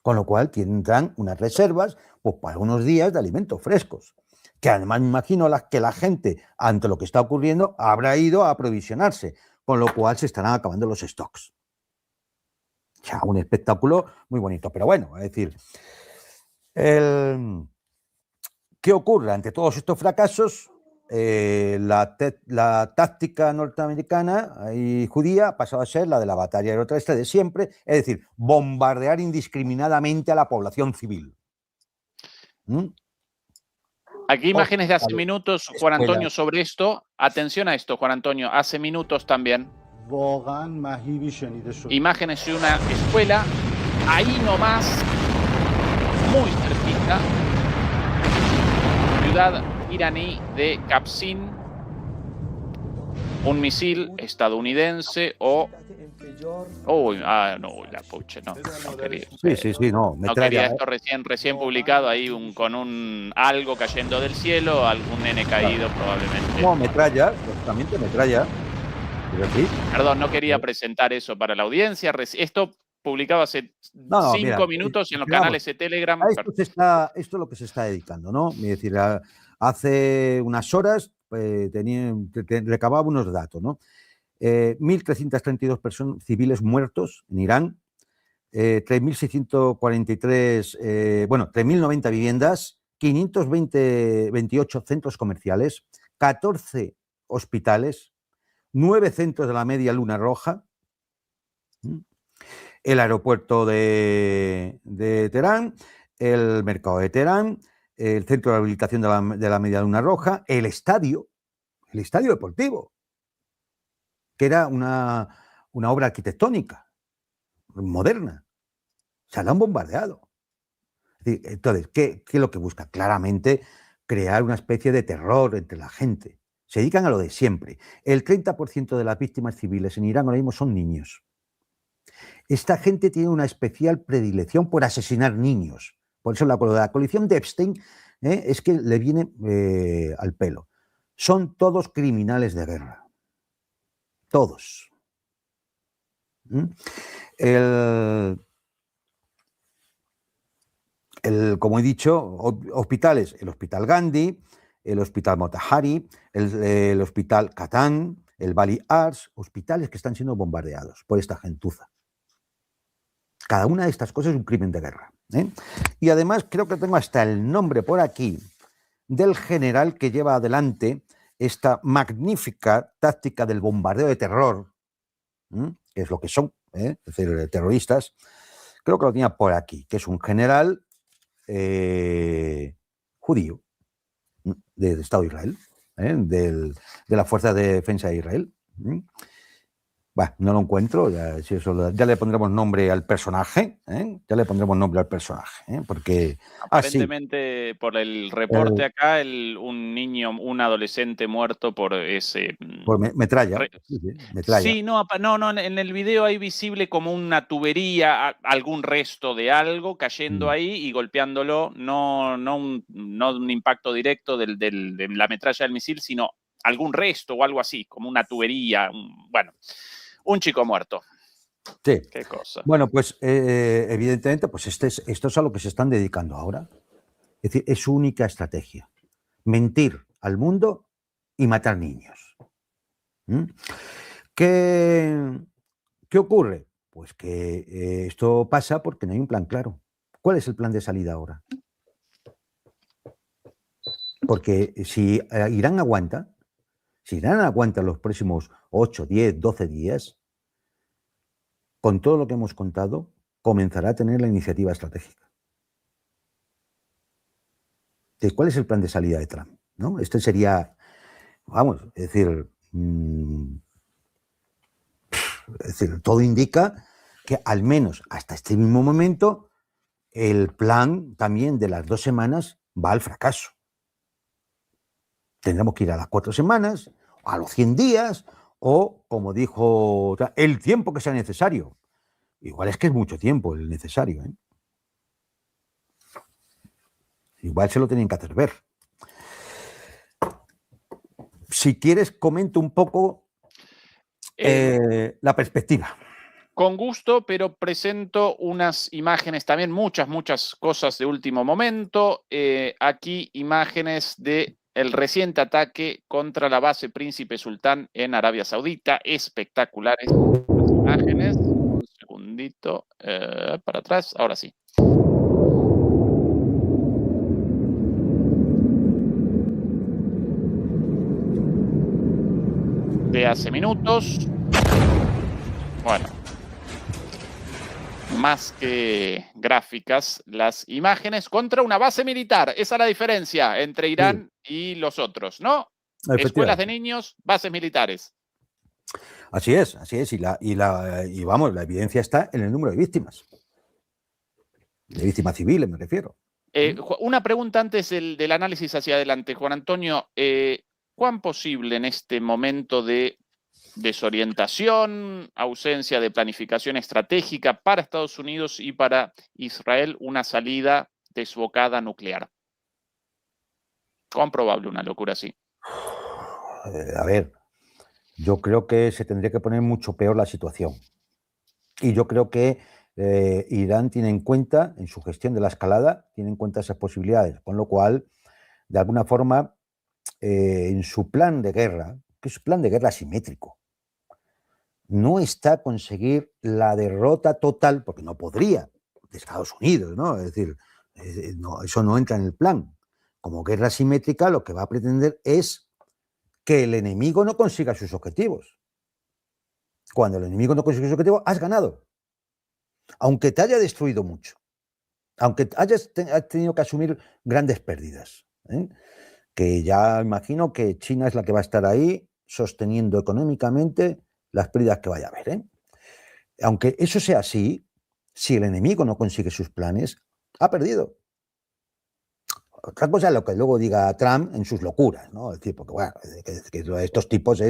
Con lo cual tendrán unas reservas pues, para unos días de alimentos frescos, que además me imagino que la gente, ante lo que está ocurriendo, habrá ido a aprovisionarse, con lo cual se estarán acabando los stocks. O sea, un espectáculo muy bonito. Pero bueno, es decir, ¿qué ocurre ante todos estos fracasos? La táctica norteamericana y judía ha pasado a ser la de la batalla aeroterrestre de siempre, es decir, bombardear indiscriminadamente a la población civil. Aquí imágenes de hace Hospitales, minutos, Juan Antonio, escuelas. sobre esto. Atención a esto, Juan Antonio, hace minutos también. واقعا مهیبی شنیده شد. Imágenes de una escuela, ahí nomás, muy cerquita, ciudad iraní de Kapsin, un misil estadounidense o... Uy, no, la pucha, no quería. Sí, no, No quería metralla. esto recién publicado ahí con algo cayendo del cielo, algún nene caído probablemente. No, metralla, lógicamente metralla. Pero sí. Perdón, no quería presentar eso para la audiencia. Esto publicado hace 5 mira, minutos en los digamos, canales de Telegram. a esto es lo que se está dedicando, ¿no? Es decir, hace unas horas recababa unos datos, ¿no? 1.332 personas civiles muertos en Irán, 3.643, 3.090 viviendas, 528 centros comerciales, 14 hospitales, 9 centros de la Media Luna Roja, el aeropuerto de Teherán, el mercado de Teherán, el centro de rehabilitación de la Media Luna Roja, el estadio deportivo, que era una obra arquitectónica moderna. Se la han bombardeado. Entonces, ¿qué es lo que busca? Claramente crear una especie de terror entre la gente. Se dedican a lo de siempre. El 30% de las víctimas civiles en Irán ahora mismo son niños. Esta gente tiene una especial predilección por asesinar niños. Por eso la coalición de Epstein es que le viene al pelo. Son todos criminales de guerra. Todos. Como he dicho, hospitales, el Hospital Gandhi, el Hospital Motahari, el Hospital Katan, el Bali Ars, hospitales que están siendo bombardeados por esta gentuza. Cada una de estas cosas es un crimen de guerra. Y además creo que tengo hasta el nombre por aquí del general que lleva adelante esta magnífica táctica del bombardeo de terror, que es lo que son, es decir, terroristas. Creo que lo tenía por aquí, que es un general judío del Estado de Israel, de la Fuerza de Defensa de Israel. Bueno, no lo encuentro, ya le pondremos nombre al personaje, ya le pondremos nombre al personaje, porque... Aparentemente, por el reporte acá, un adolescente muerto por ese... Por metralla. Metralla. Sí, no, en el video hay visible como una tubería, algún resto de algo cayendo ahí y golpeándolo, no un impacto directo de la metralla del misil, sino algún resto o algo así, como una tubería, un chico muerto. Sí. Qué cosa. Bueno, pues evidentemente, pues esto es a lo que se están dedicando ahora. Es decir, es su única estrategia. Mentir al mundo y matar niños. ¿Qué ocurre? Pues que esto pasa porque no hay un plan claro. ¿Cuál es el plan de salida ahora? Porque si Irán aguanta los próximos 8, 10, 12 días, con todo lo que hemos contado, comenzará a tener la iniciativa estratégica. Entonces, ¿cuál es el plan de salida de Trump? ¿No? Este sería, es decir, todo indica que al menos hasta este mismo momento el plan también de las 2 semanas va al fracaso. Tendremos que ir a las 4 semanas, a los 100 días, o, como dijo, el tiempo que sea necesario. Igual es que es mucho tiempo el necesario. Igual se lo tienen que hacer ver. Si quieres, comento un poco la perspectiva. Con gusto, pero presento unas imágenes también, muchas cosas de último momento. Aquí imágenes de el reciente ataque contra la base Príncipe Sultán en Arabia Saudita. Espectaculares las imágenes. segundito. Para atrás, ahora sí. De hace minutos. Bueno. Más que gráficas, las imágenes contra una base militar. Esa es la diferencia entre Irán y los otros, ¿no? Escuelas de niños, bases militares. Así es. Y vamos, la evidencia está en el número de víctimas. De víctimas civiles, me refiero. Una pregunta antes del análisis hacia adelante, Juan Antonio. ¿Cuán posible en este momento de desorientación, ausencia de planificación estratégica para Estados Unidos y para Israel una salida desbocada nuclear? ¿Cuán probable una locura así? A ver, yo creo que se tendría que poner mucho peor la situación. Y yo creo que Irán tiene en cuenta, en su gestión de la escalada, tiene en cuenta esas posibilidades. Con lo cual, de alguna forma, en su plan de guerra, que es un plan de guerra asimétrico, no está conseguir la derrota total, porque no podría, de Estados Unidos, ¿no? Es decir, no, eso no entra en el plan. Como guerra asimétrica, lo que va a pretender es que el enemigo no consiga sus objetivos. Cuando el enemigo no consigue sus objetivos, has ganado. Aunque te haya destruido mucho, aunque hayas tenido que asumir grandes pérdidas, ¿eh? Que ya imagino que China es la que va a estar ahí sosteniendo económicamente las pérdidas que vaya a haber, ¿eh? Aunque eso sea así, si el enemigo no consigue sus planes, ha perdido. Otra cosa es lo que luego diga Trump en sus locuras, ¿no? Es decir, porque bueno, que estos tipos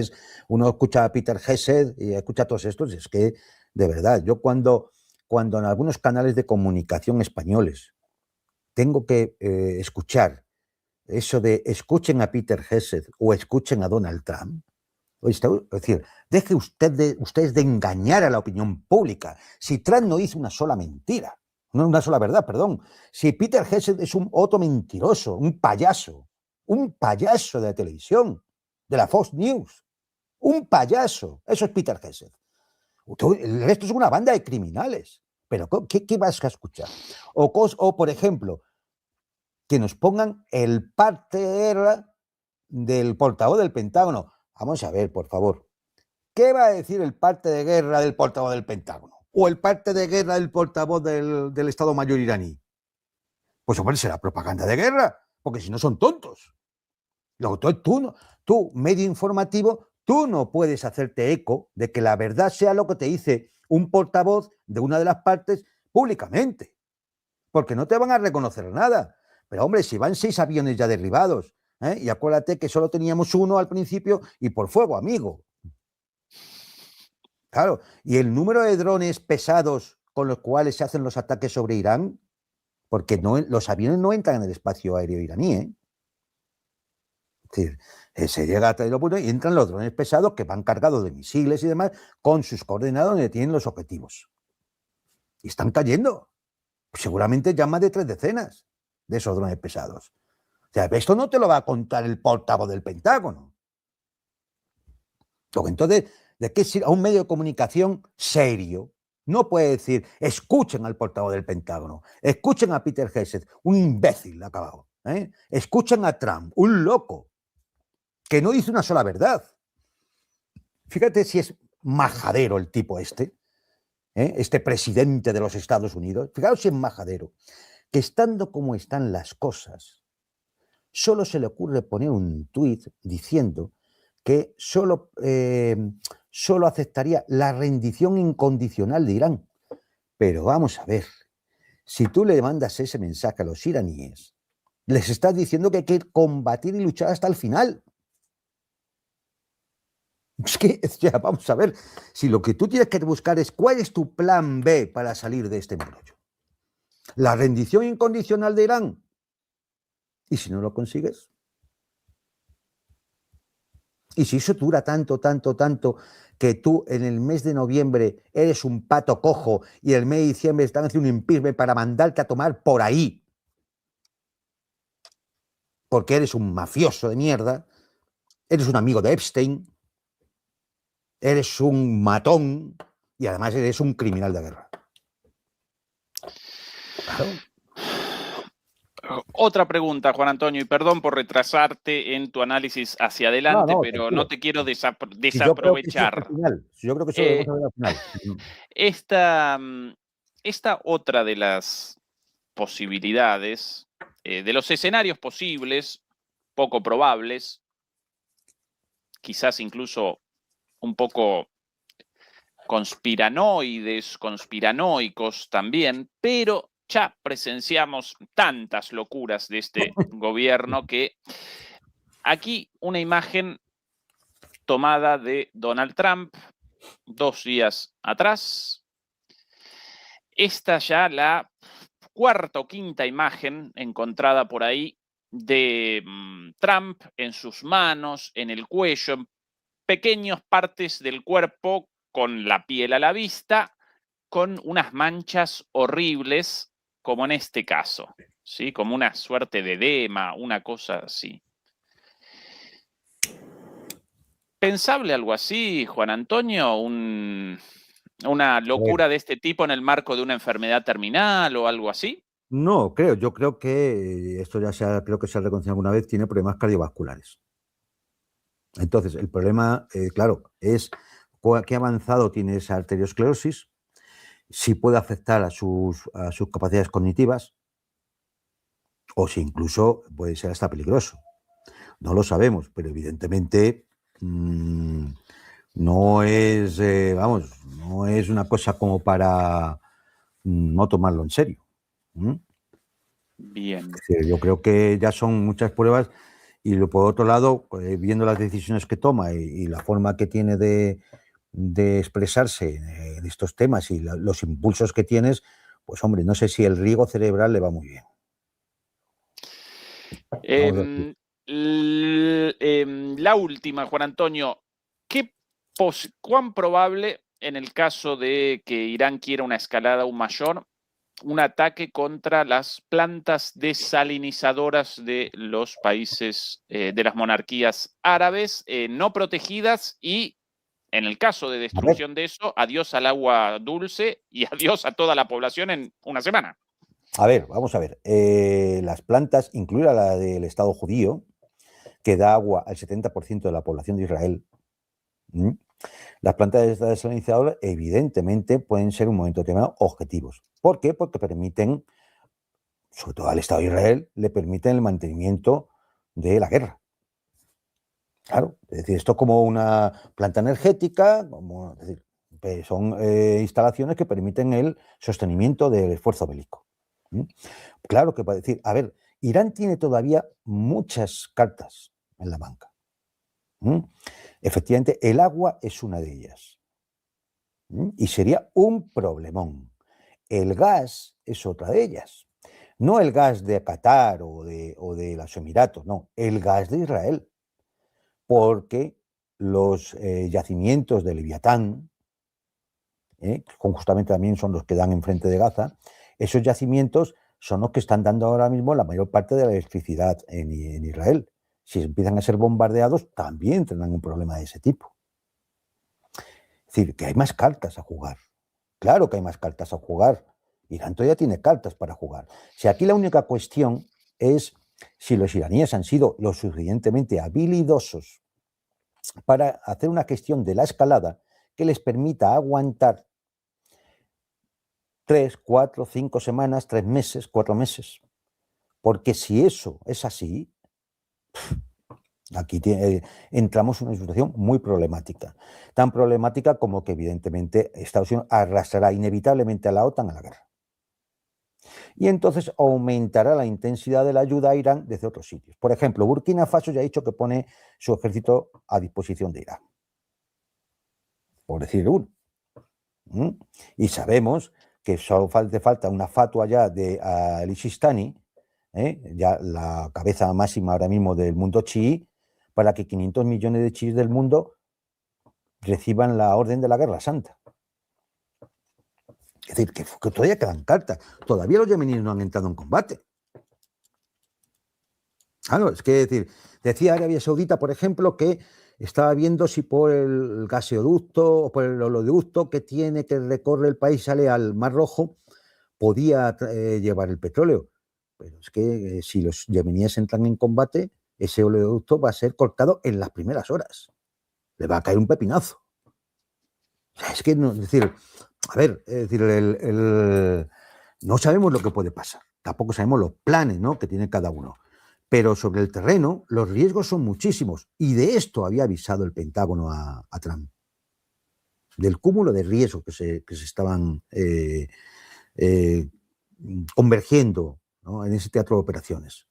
uno escucha a Peter Hesed y escucha a todos estos, es que, de verdad, yo cuando en algunos canales de comunicación españoles tengo que escuchar eso de escuchen a Peter Hesed o escuchen a Donald Trump, es decir, deje ustedes de engañar a la opinión pública. Si Trump no hizo una sola mentira, no una sola verdad, perdón. Si Peter Hesed es otro mentiroso, un payaso de la televisión, de la Fox News, un payaso, eso es Peter Hesed. El resto es una banda de criminales. Pero ¿qué vas a escuchar? O, por ejemplo, que nos pongan el parte de guerra del portavoz del Pentágono. Vamos a ver, por favor. ¿Qué va a decir el parte de guerra del portavoz del Pentágono? ¿O el parte de guerra del portavoz del Estado Mayor iraní? Pues hombre, será propaganda de guerra, porque si no son tontos. Luego, tú, medio informativo, tú no puedes hacerte eco de que la verdad sea lo que te dice un portavoz de una de las partes públicamente, porque no te van a reconocer nada. Pero hombre, si van 6 aviones ya derribados, y acuérdate que solo teníamos uno al principio y por fuego amigo. Claro, y el número de drones pesados con los cuales se hacen los ataques sobre Irán, porque los aviones no entran en el espacio aéreo iraní, ¿eh? Es decir, se llega a traer y entran los drones pesados que van cargados de misiles y demás con sus coordenadas donde tienen los objetivos. Y están cayendo. Seguramente ya más de 3 decenas de esos drones pesados. O sea, esto no te lo va a contar el portavoz del Pentágono. Entonces, ¿de qué sirve a un medio de comunicación serio? No puede decir, escuchen al portavoz del Pentágono, escuchen a Peter Hesed, un imbécil acabado, ¿eh? Escuchen a Trump, un loco, que no dice una sola verdad. Fíjate si es majadero el tipo este presidente de los Estados Unidos. Fijaos si es majadero, que estando como están las cosas, solo se le ocurre poner un tuit diciendo que solo aceptaría la rendición incondicional de Irán. Pero vamos a ver, si tú le mandas ese mensaje a los iraníes, les estás diciendo que hay que combatir y luchar hasta el final. Es que, ya, vamos a ver, si lo que tú tienes que buscar es cuál es tu plan B para salir de este embrollo. La rendición incondicional de Irán. ¿Y si no lo consigues? Y si eso dura tanto, que tú en el mes de noviembre eres un pato cojo y el mes de diciembre están haciendo un impeachment para mandarte a tomar por ahí, porque eres un mafioso de mierda, eres un amigo de Epstein, eres un matón y además eres un criminal de guerra. Claro. Otra pregunta, Juan Antonio, y perdón por retrasarte en tu análisis hacia adelante, No, pero tranquilo. no te quiero Si yo creo que eso es desaprovechar. al final. Si yo creo que eso lo vamos a ver al final. Esta otra de las posibilidades, de los escenarios posibles, poco probables, quizás incluso un poco conspiranoicos también, pero ya presenciamos tantas locuras de este gobierno que aquí una imagen tomada de Donald Trump 2 días atrás. Esta ya la cuarta o quinta imagen encontrada por ahí de Trump en sus manos, en el cuello, en pequeñas partes del cuerpo con la piel a la vista, con unas manchas horribles, como en este caso, ¿sí? Como una suerte de edema, una cosa así. ¿Pensable algo así, Juan Antonio? ¿Una locura de este tipo en el marco de una enfermedad terminal o algo así? No, yo creo que esto creo que se ha reconocido alguna vez, tiene problemas cardiovasculares. Entonces, el problema, claro, es qué avanzado tiene esa arteriosclerosis, si puede afectar a sus capacidades cognitivas o si incluso puede ser hasta peligroso. No lo sabemos, pero evidentemente no es, no es una cosa como para no tomarlo en serio. Bien. Es decir, yo creo que ya son muchas pruebas y por otro lado, viendo las decisiones que toma y la forma que tiene de expresarse en estos temas y los impulsos que tienes, pues hombre, no sé si el riego cerebral le va muy bien. La última, Juan Antonio, ¿cuán probable en el caso de que Irán quiera una escalada aún mayor, un ataque contra las plantas desalinizadoras de los países, de las monarquías árabes no protegidas y, en el caso de destrucción de eso, adiós al agua dulce y adiós a toda la población en una semana? A ver, vamos a ver. Las plantas, incluida la del Estado judío, que da agua al 70% de la población de Israel, las plantas desalinizadoras evidentemente pueden ser un momento determinado objetivos. ¿Por qué? Porque permiten, sobre todo al Estado de Israel, le permiten el mantenimiento de la guerra. Claro, es decir, esto como una planta energética, es decir, son instalaciones que permiten el sostenimiento del esfuerzo bélico. Claro que para decir, a ver, Irán tiene todavía muchas cartas en la banca. Efectivamente, el agua es una de ellas. Y sería un problemón. El gas es otra de ellas. No el gas de Qatar o de los Emiratos, no, el gas de Israel. Porque los yacimientos de Leviatán, justamente también son los que dan enfrente de Gaza, esos yacimientos son los que están dando ahora mismo la mayor parte de la electricidad en Israel. Si empiezan a ser bombardeados, también tendrán un problema de ese tipo. Es decir, que hay más cartas a jugar. Claro que hay más cartas a jugar. Irán todavía tiene cartas para jugar. Si aquí la única cuestión es si los iraníes han sido lo suficientemente habilidosos para hacer una gestión de la escalada que les permita aguantar 3, 4, 5 semanas, 3 meses, 4 meses. Porque si eso es así, aquí entramos en una situación muy problemática. Tan problemática como que evidentemente Estados Unidos arrastrará inevitablemente a la OTAN a la guerra. Y entonces aumentará la intensidad de la ayuda a Irán desde otros sitios. Por ejemplo, Burkina Faso ya ha dicho que pone su ejército a disposición de Irán. Por decir uno. Y sabemos que solo falta una fatua ya de Ali Sistani, ya la cabeza máxima ahora mismo del mundo chií, para que 500 millones de chiíes del mundo reciban la orden de la Guerra Santa. Es decir, que todavía quedan cartas. Todavía los yemeníes no han entrado en combate. Claro, es que decía Arabia Saudita, por ejemplo, que estaba viendo si por el gaseoducto o por el oleoducto que tiene, que recorre el país, sale al Mar Rojo, podía llevar el petróleo. Pero es que si los yemeníes entran en combate, ese oleoducto va a ser cortado en las primeras horas. Le va a caer un pepinazo. O sea, es que, no, es decir, a ver, es decir, no sabemos lo que puede pasar. Tampoco sabemos los planes, ¿no?, que tiene cada uno. Pero sobre el terreno, los riesgos son muchísimos. Y de esto había avisado el Pentágono a Trump. Del cúmulo de riesgos que se estaban convergiendo, ¿no?, en ese teatro de operaciones.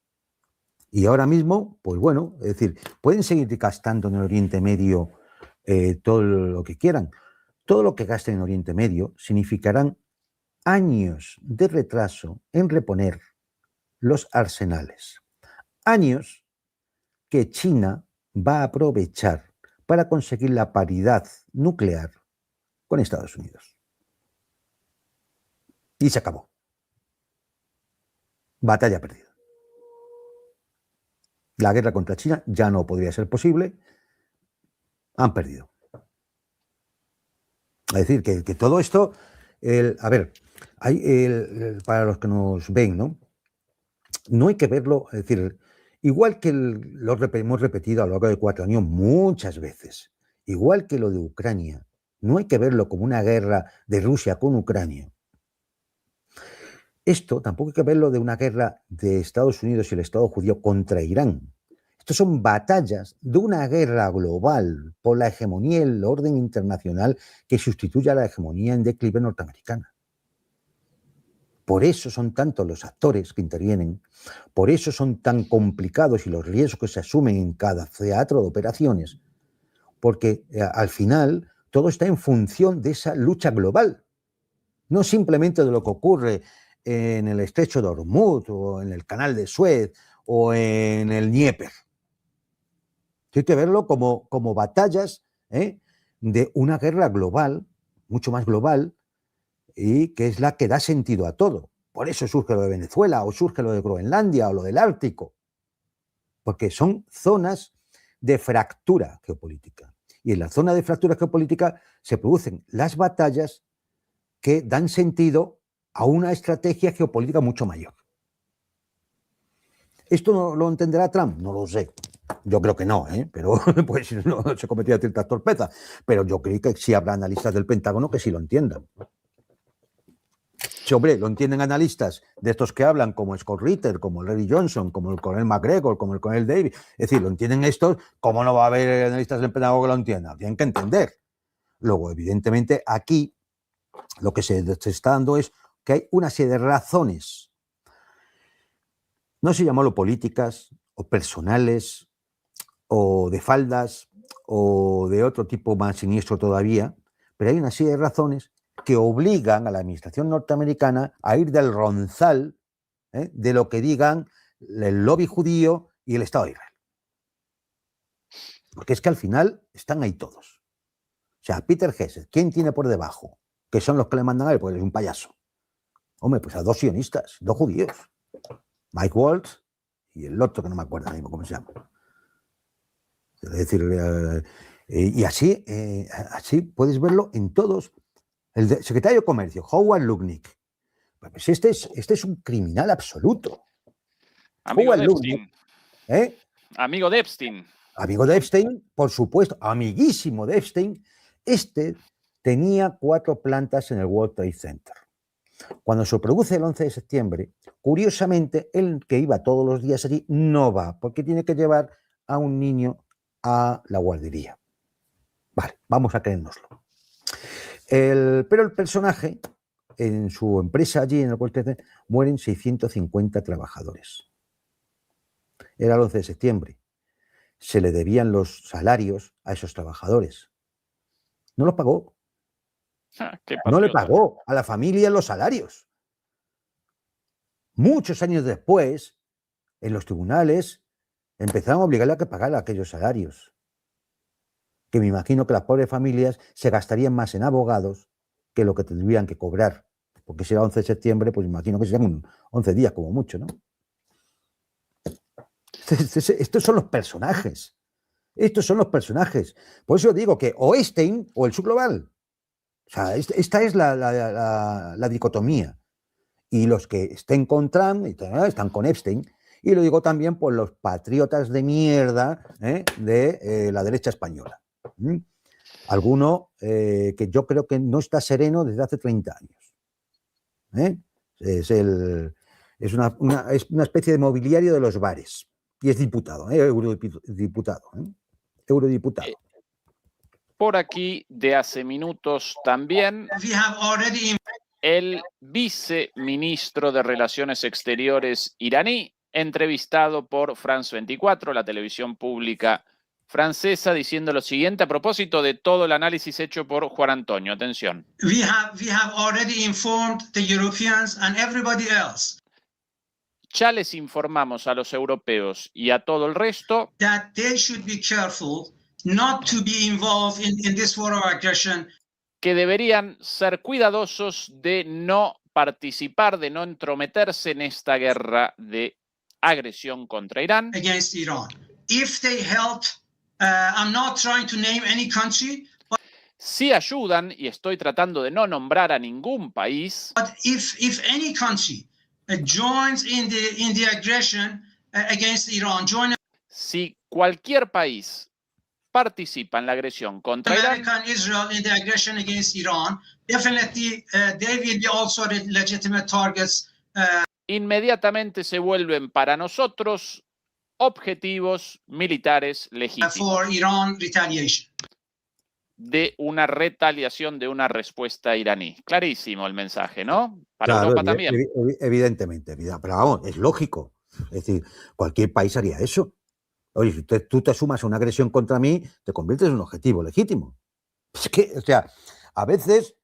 Y ahora mismo, pues bueno, es decir, pueden seguir gastando en el Oriente Medio todo lo que quieran. Todo lo que gasten en Oriente Medio significarán años de retraso en reponer los arsenales. Años que China va a aprovechar para conseguir la paridad nuclear con Estados Unidos. Y se acabó. Batalla perdida. La guerra contra China ya no podría ser posible. Han perdido. Es decir, que todo esto, a ver, para los que nos ven, ¿no? No hay que verlo, es decir, igual que lo hemos repetido a lo largo de 4 años muchas veces, igual que lo de Ucrania, no hay que verlo como una guerra de Rusia con Ucrania. Esto tampoco hay que verlo de una guerra de Estados Unidos y el Estado judío contra Irán. Estos son batallas de una guerra global por la hegemonía y el orden internacional que sustituye a la hegemonía en declive norteamericana. Por eso son tantos los actores que intervienen, por eso son tan complicados y los riesgos que se asumen en cada teatro de operaciones, porque al final todo está en función de esa lucha global, no simplemente de lo que ocurre en el estrecho de Hormuz o en el canal de Suez o en el Dnieper. Hay que verlo como batallas de una guerra global, mucho más global, y que es la que da sentido a todo. Por eso surge lo de Venezuela, o surge lo de Groenlandia, o lo del Ártico, porque son zonas de fractura geopolítica. Y en la zona de fractura geopolítica se producen las batallas que dan sentido a una estrategia geopolítica mucho mayor. ¿Esto no lo entenderá Trump? No lo sé. Yo creo que no, pero pues no se cometería ciertas torpezas. Pero yo creo que sí habrá analistas del Pentágono que sí lo entiendan. Si, hombre, lo entienden analistas de estos que hablan, como Scott Ritter, como Larry Johnson, como el coronel McGregor, como el coronel Davis, es decir, lo entienden estos, ¿cómo no va a haber analistas del Pentágono que lo entiendan? Tienen que entender. Luego, evidentemente, aquí lo que se está dando es que hay una serie de razones, no sé llamarlo políticas, o personales, o de faldas, o de otro tipo más siniestro todavía, pero hay una serie de razones que obligan a la administración norteamericana a ir del ronzal de lo que digan el lobby judío y el Estado de Israel. Porque es que al final están ahí todos. O sea, Peter Hesed, ¿quién tiene por debajo? Que son los que le mandan a él, pues es un payaso. Hombre, pues a 2 sionistas, 2 judíos. Mike Waltz y el otro que no me acuerdo mismo cómo se llama. Es decir, y así puedes verlo en todos. El secretario de Comercio, Howard Lutnick. Pues este es un criminal absoluto. Amigo Howard de Lutnick, Epstein. Amigo de Epstein. Amigo de Epstein, por supuesto, amiguísimo de Epstein. Este tenía 4 plantas en el World Trade Center. Cuando se produce el 11 de septiembre, curiosamente, el que iba todos los días allí no va, porque tiene que llevar a un niño a la guardería. Vale, vamos a creérnoslo. Pero el personaje, en su empresa allí en el World Trade Center, mueren 650 trabajadores. Era el 11 de septiembre. Se le debían los salarios a esos trabajadores. No los pagó. No le pagó a la familia los salarios. Muchos años después, en los tribunales, empezaron a obligarle a que pagara aquellos salarios. Que me imagino que las pobres familias se gastarían más en abogados que lo que tendrían que cobrar. Porque si era 11 de septiembre, pues me imagino que serían 11 días como mucho, ¿no? Estos son los personajes. Estos son los personajes. Por eso digo que o Epstein o el subglobal. O sea, esta es la dicotomía. Y los que estén con Trump están con Epstein. Y lo digo también por los patriotas de mierda de la derecha española. Alguno que yo creo que no está sereno desde hace 30 años. Es una especie de mobiliario de los bares. Y es diputado, eurodiputado. Eurodiputado. Por aquí, de hace minutos también, el viceministro de Relaciones Exteriores iraní, entrevistado por France 24, la televisión pública francesa, diciendo lo siguiente a propósito de todo el análisis hecho por Juan Antonio. Atención. We have already informed the Europeans and everybody else Ya les informamos a los europeos y a todo el resto that they should be careful not to be involved in this war of aggression que deberían ser cuidadosos de no participar, de no entrometerse en esta guerra de agresión contra Irán. against Iran. If they help, I'm not trying to name any country, Si ayudan, y estoy tratando de no nombrar a ningún país, but if any country joins in the aggression against Iran, join si cualquier país participa en la agresión contra Irán, America and Israel in the aggression against Iran, definitely they will be also legitimate targets. Inmediatamente se vuelven para nosotros objetivos militares legítimos For Iran retaliation. de una retaliación, de una respuesta iraní. Clarísimo el mensaje, ¿no? Para Claro, Europa también. evidentemente. Pero vamos, es lógico. Es decir, cualquier país haría eso. Oye, si tú te sumas a una agresión contra mí, te conviertes en un objetivo legítimo. Es que, o sea, a veces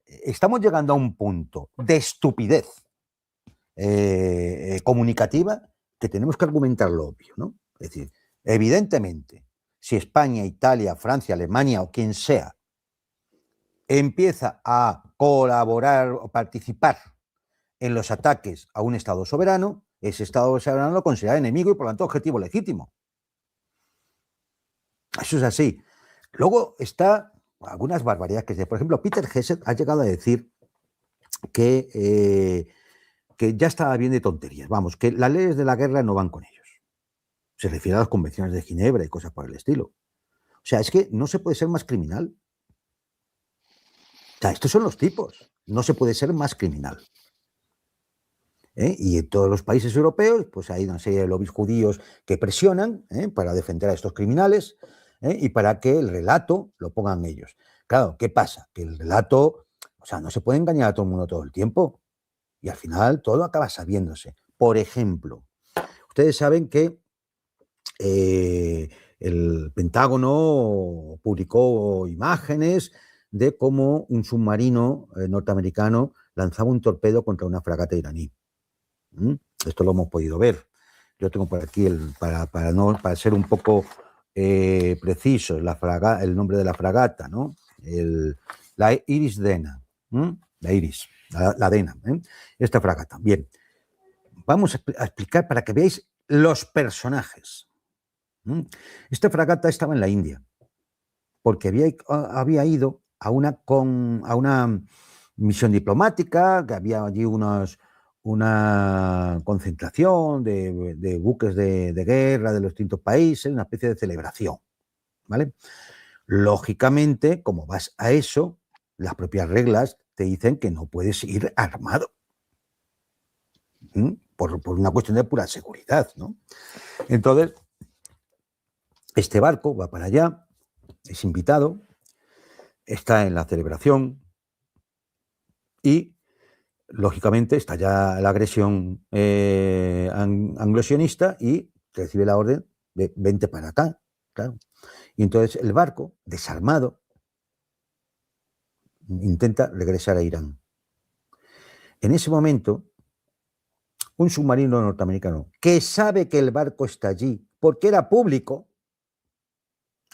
estamos llegando a un punto de estupidez comunicativa que tenemos que argumentar lo obvio, ¿no? Es decir, evidentemente, si España, Italia, Francia, Alemania o quien sea empieza a colaborar o participar en los ataques a un Estado soberano, ese Estado soberano lo considera enemigo y por lo tanto objetivo legítimo. Eso es así. Luego está algunas barbaridades. Por ejemplo, Peter Hegseth ha llegado a decir que ya estaba bien de tonterías. Vamos, que las leyes de la guerra no van con ellos. Se refiere a las convenciones de Ginebra y cosas por el estilo. O sea, es que no se puede ser más criminal. O sea, estos son los tipos. No se puede ser más criminal. Y en todos los países europeos, pues hay una serie de lobbies judíos que presionan para defender a estos criminales y para que el relato lo pongan ellos. Claro, ¿qué pasa? Que el relato, o sea, no se puede engañar a todo el mundo todo el tiempo. Y al final todo acaba sabiéndose. Por ejemplo, ustedes saben que el Pentágono publicó imágenes de cómo un submarino norteamericano lanzaba un torpedo contra una fragata iraní. Esto lo hemos podido ver. Yo tengo por aquí, para ser un poco precisos, el nombre de la fragata, ¿no? La Iris Dena. La Iris, la Dena. Esta fragata. Bien. Vamos a explicar para que veáis los personajes. Esta fragata estaba en la India, porque había ido a una misión diplomática, que había allí una concentración de buques de guerra de los distintos países, una especie de celebración, ¿vale? Lógicamente, como vas a eso, las propias reglas te dicen que no puedes ir armado. Por una cuestión de pura seguridad, ¿no? Entonces, este barco va para allá, es invitado, está en la celebración y, lógicamente, está ya la agresión anglosionista y recibe la orden de vente para acá, claro. Y entonces el barco, desarmado, intenta regresar a Irán. En ese momento, un submarino norteamericano que sabe que el barco está allí porque era público,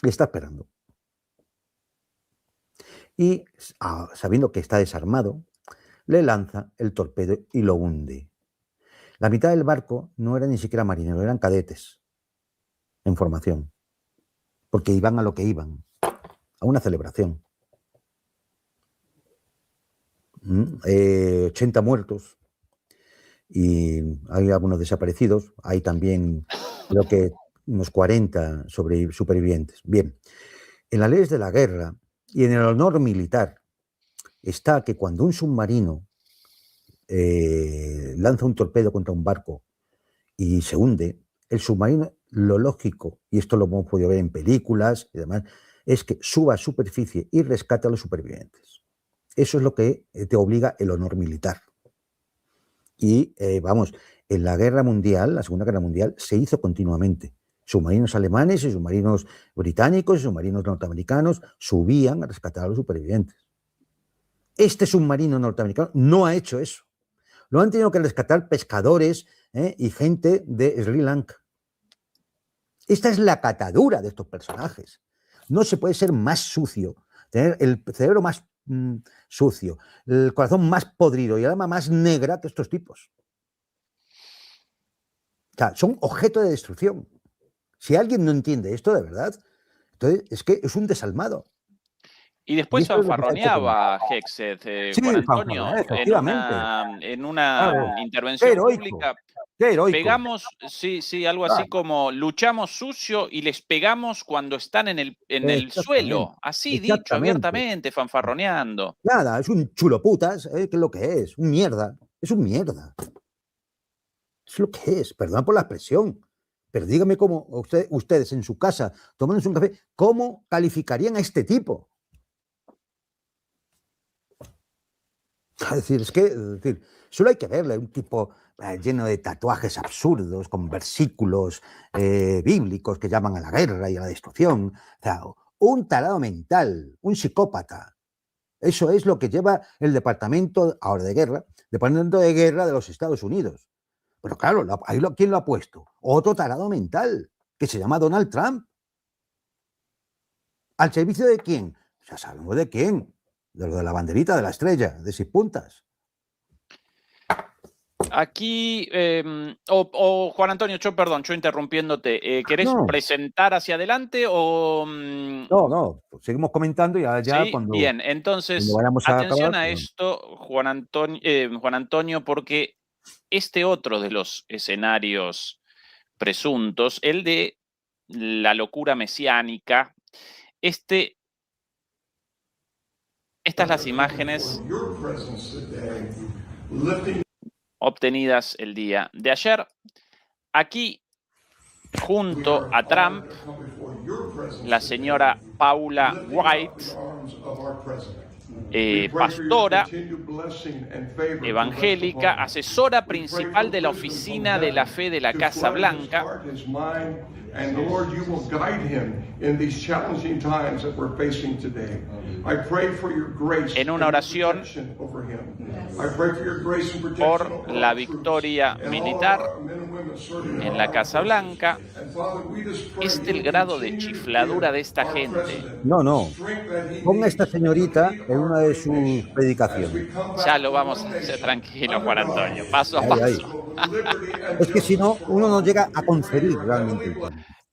le está esperando. Y sabiendo que está desarmado, le lanza el torpedo y lo hunde. La mitad del barco no eran ni siquiera marineros, eran cadetes en formación. porque iban a lo que iban, a una celebración. 80 muertos y hay algunos desaparecidos, hay también creo que unos 40 supervivientes. Bien, en las leyes de la guerra y en el honor militar está que cuando un submarino lanza un torpedo contra un barco y se hunde, el submarino, lo lógico, y esto lo hemos podido ver en películas y demás, es que suba a superficie y rescate a los supervivientes. Eso es lo que te obliga el honor militar. Y vamos, en la guerra mundial, la Segunda Guerra Mundial, se hizo continuamente. Submarinos alemanes y submarinos británicos y submarinos norteamericanos subían a rescatar a los supervivientes. Este submarino norteamericano no ha hecho eso. Lo han tenido que rescatar pescadores y gente de Sri Lanka. Esta es la catadura de estos personajes. No se puede ser más sucio, tener el cerebro más sucio, el corazón más podrido y el alma más negra que estos tipos. O sea, son objeto de destrucción. Si alguien no entiende esto de verdad, entonces es que es un desalmado. Y después fanfarroneaba Hexed, sí, Juan Antonio, en una intervención pública. Pegamos, sí, algo así como luchamos sucio y les pegamos cuando están en el suelo. Así dicho abiertamente, fanfarroneando. Nada, es un chuloputas, que es lo que es, un mierda. Es un mierda. Es lo que es, perdón por la expresión. Pero dígame cómo ustedes en su casa, tomándose un café, ¿cómo calificarían a este tipo? Es decir, solo hay que verle, un tipo lleno de tatuajes absurdos, con versículos bíblicos que llaman a la guerra y a la destrucción. O sea, un tarado mental, un psicópata. Eso es lo que lleva el Departamento ahora de Guerra, Departamento de Guerra de los Estados Unidos. Pero claro, ¿quién lo ha puesto? Otro tarado mental, que se llama Donald Trump. ¿Al servicio de quién? Ya sabemos de quién. De lo de la banderita de la estrella, de 6 puntas. Aquí, Juan Antonio, yo interrumpiéndote, ¿querés presentar hacia adelante o...? No, pues seguimos comentando y ya ¿sí? cuando... Bien, entonces, atención a esto, Juan Antonio, porque este otro de los escenarios presuntos, el de la locura mesiánica, estas las imágenes obtenidas el día de ayer. Aquí, junto a Trump, la señora Paula White, pastora evangélica, asesora principal de la Oficina de la Fe de la Casa Blanca. And Lord, you will guide him in these challenging times that we're facing today. I pray for your grace en una oración over him. I pray for your grace and protection por la victoria militar en la Casa Blanca. Es el grado de chifladura de esta gente. No. Ponga a esta señorita en una de sus predicaciones. Ya lo vamos a hacer tranquilo, Juan Antonio, paso a paso. Es que si no, uno no llega a concebir realmente.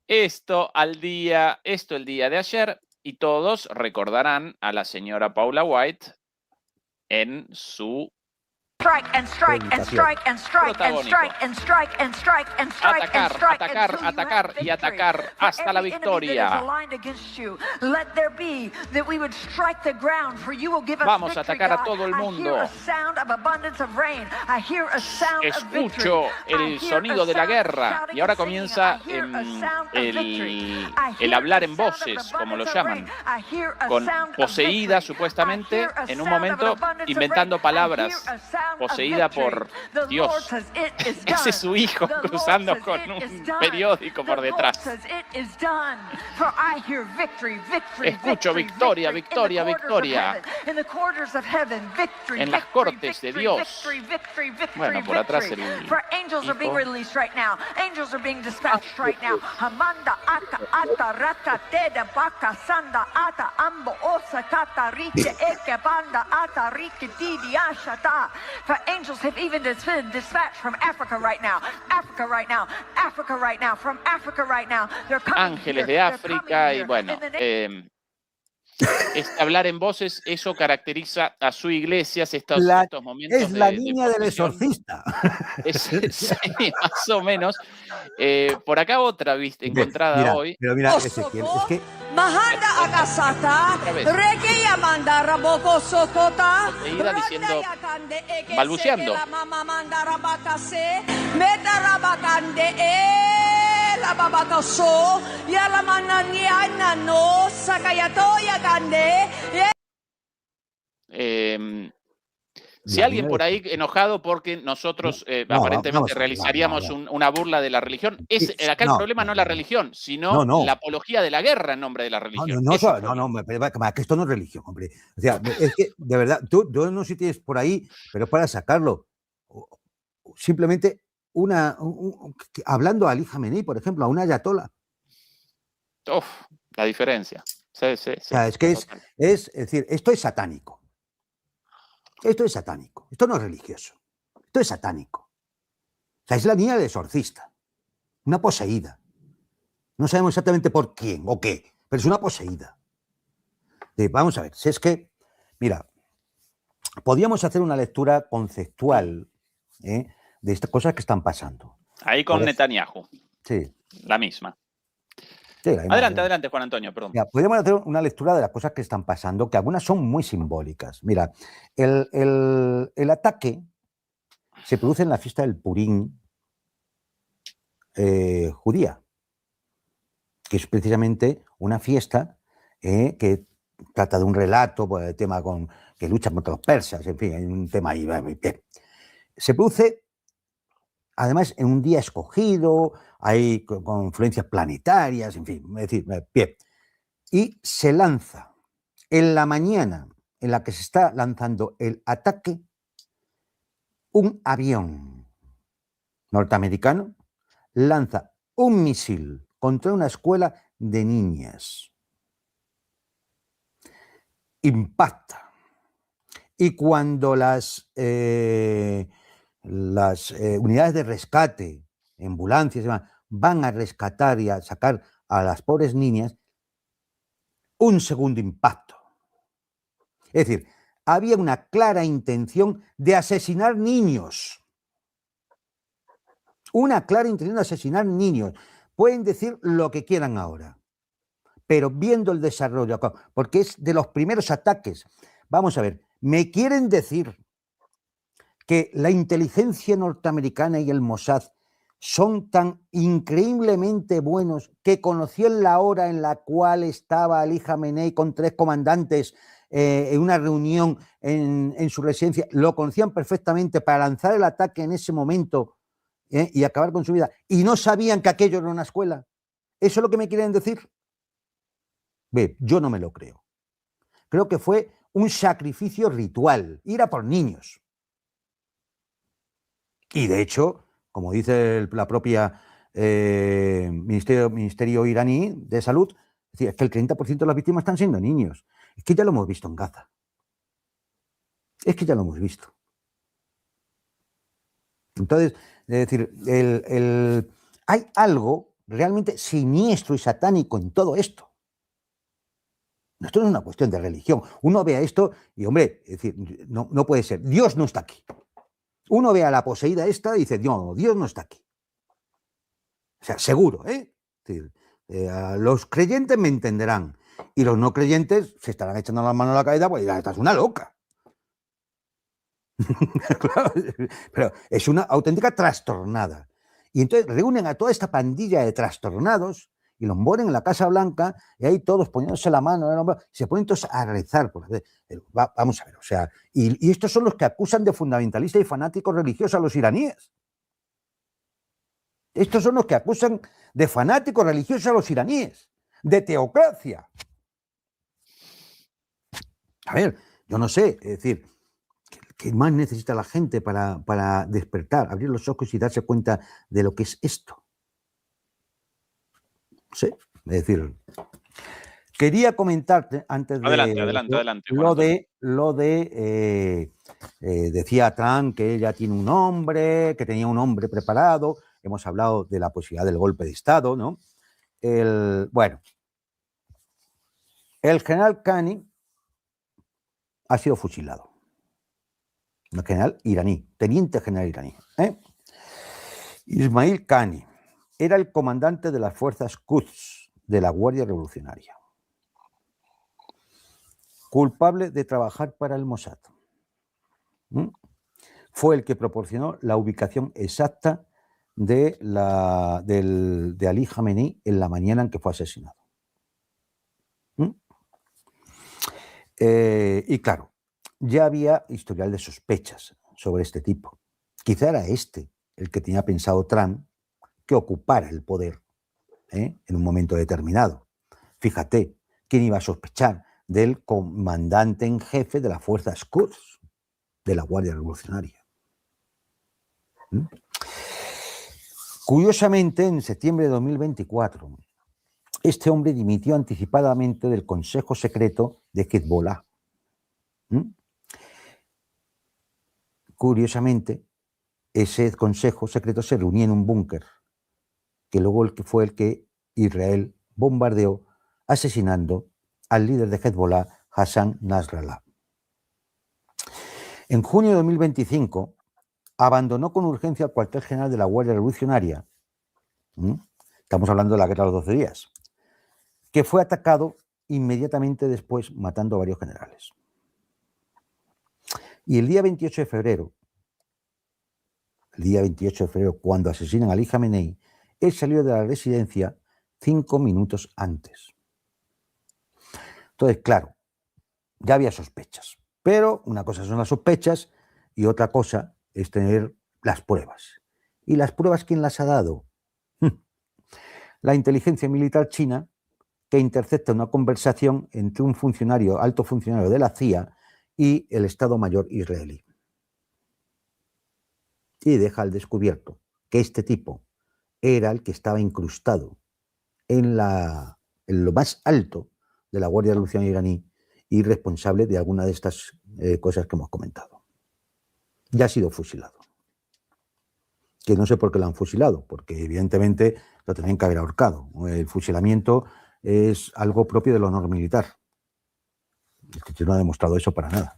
Esto el día de ayer, y todos recordarán a la señora Paula White en su strike and strike and strike and strike and strike and strike and strike and strike and strike atacar y atacar hasta la victoria. Vamos a atacar a todo el mundo. Escucho el sonido de la guerra y ahora comienza el hablar en voces, como lo llaman, con poseída supuestamente en un momento inventando palabras. Poseída por Dios. Ese es su hijo cruzando con un periódico por detrás. Escucho victoria, victoria, victoria. En las cortes de Dios. Bueno, por atrás el hijo. For angels have even been dispatched from Africa right now. Africa right now. Africa right now. From Africa right now. They're coming Ángeles here. de They're coming África y here. bueno, In the name hablar en voces, eso caracteriza a su iglesia, estos momentos Es la de niña del posesión. exorcista. Sí, más o menos. Por acá otra encontrada Mira, hoy. pero mira, Ezequiel, es que Mahanda akasata, Otra vez. reke yamanda raboko sokota, Seguida diciendo, randa yakande eke balbuceando. seke la mama manda rabakase, meta rabakande la babakaso, ya la manani anano, sakayato yakande, Si alguien por ahí enojado porque nosotros aparentemente vamos a ver, realizaríamos una burla de la religión, acá el problema no es la religión, sino la apología de la guerra en nombre de la religión. Que esto no es religión, hombre. O sea, es que, de verdad, yo no sé si tienes por ahí, pero para sacarlo, simplemente hablando a Ali Jamenei, por ejemplo, a una ayatola. La diferencia. Sí. O sea, es que es decir, esto es satánico. Esto es satánico. Esto no es religioso. Esto es satánico. O sea, es la niña del exorcista. Una poseída. No sabemos exactamente por quién o qué, pero es una poseída. Vamos a ver, si es que, mira, podríamos hacer una lectura conceptual de estas cosas que están pasando. Ahí con Netanyahu. Sí. La misma. Sí, adelante, Juan Antonio, perdón. Mira, podríamos hacer una lectura de las cosas que están pasando, que algunas son muy simbólicas. Mira, el ataque se produce en la fiesta del Purín judía, que es precisamente una fiesta que trata de un relato, pues, de tema que lucha contra los persas, en fin, hay un tema ahí. Se produce, además, en un día escogido, hay con influencias planetarias, en fin, es decir, bien. Y se lanza en la mañana en la que se está lanzando el ataque, un avión norteamericano lanza un misil contra una escuela de niñas. Impacta. Y cuando las unidades de rescate, ambulancias y demás, van a rescatar y a sacar a las pobres niñas, un segundo impacto. Es decir, había una clara intención de asesinar niños. Una clara intención de asesinar niños. Pueden decir lo que quieran ahora, pero viendo el desarrollo, porque es de los primeros ataques. Vamos a ver, me quieren decir que la inteligencia norteamericana y el Mossad son tan increíblemente buenos que conocían la hora en la cual estaba Ali Jamenei con 3 comandantes en una reunión en su residencia, lo conocían perfectamente para lanzar el ataque en ese momento y acabar con su vida, y no sabían que aquello era una escuela. ¿Eso es lo que me quieren decir? Ve, yo no me lo creo. Creo que fue un sacrificio ritual, ir a por niños. Y de hecho, como dice la propia Ministerio iraní de Salud, es que el 30% de las víctimas están siendo niños. Es que ya lo hemos visto en Gaza. Es que ya lo hemos visto. Entonces, es decir, hay algo realmente siniestro y satánico en todo esto. Esto no es una cuestión de religión. Uno ve esto y, hombre, es decir, no puede ser. Dios no está aquí. Uno ve a la poseída esta y dice, no, Dios no está aquí. O sea, seguro, ¿eh? Es decir, los creyentes me entenderán y los no creyentes se estarán echando las manos a la cabeza, pues dirán, esta es una loca. Claro, pero es una auténtica trastornada. Y entonces reúnen a toda esta pandilla de trastornados y los ponen en la Casa Blanca y ahí todos poniéndose la mano en el hombro, se ponen todos a rezar. Vamos a ver, o sea, y estos son los que acusan de fundamentalistas y fanáticos religiosos a los iraníes. Estos son los que acusan de fanáticos religiosos a los iraníes, de teocracia. A ver, yo no sé, es decir, ¿qué más necesita la gente para despertar, abrir los ojos y darse cuenta de lo que es esto? Sí, es decir, Quería comentarte antes de Adelante. decía Trump que ella tiene un hombre, que tenía un hombre preparado. Hemos hablado de la posibilidad del golpe de Estado, ¿no? Bueno, el general Khani ha sido fusilado. Un general iraní, teniente general iraní. Ismail Khani era el comandante de las fuerzas Quds de la Guardia Revolucionaria. Culpable de trabajar para el Mossad. Fue el que proporcionó la ubicación exacta de Ali Khamenei en la mañana en que fue asesinado. Y claro, ya había historial de sospechas sobre este tipo. Quizá era este el que tenía pensado Trump que ocupara el poder en un momento determinado. Fíjate, ¿quién iba a sospechar del comandante en jefe de las fuerzas Quds de la Guardia Revolucionaria? Curiosamente, en septiembre de 2024, este hombre dimitió anticipadamente del Consejo Secreto de Hezbollah. Curiosamente, ese Consejo Secreto se reunía en un búnker, que luego fue el que Israel bombardeó, asesinando al líder de Hezbollah, Hassan Nasrallah. En junio de 2025, abandonó con urgencia el cuartel general de la Guardia Revolucionaria. Estamos hablando de la guerra de los 12 días, que fue atacado inmediatamente después, matando a varios generales. Y el día 28 de febrero, cuando asesinan a Ali Khamenei, él salió de la residencia 5 minutos antes. Entonces, claro, ya había sospechas. Pero una cosa son las sospechas y otra cosa es tener las pruebas. ¿Y las pruebas quién las ha dado? La inteligencia militar china, que intercepta una conversación entre un alto funcionario de la CIA y el Estado Mayor israelí. Y deja al descubierto que este tipo era el que estaba incrustado en lo más alto de la Guardia Revolucionaria iraní y responsable de alguna de estas cosas que hemos comentado. Ya ha sido fusilado. Que no sé por qué lo han fusilado, porque evidentemente lo tenían que haber ahorcado. El fusilamiento es algo propio del honor militar. Este no ha demostrado eso para nada.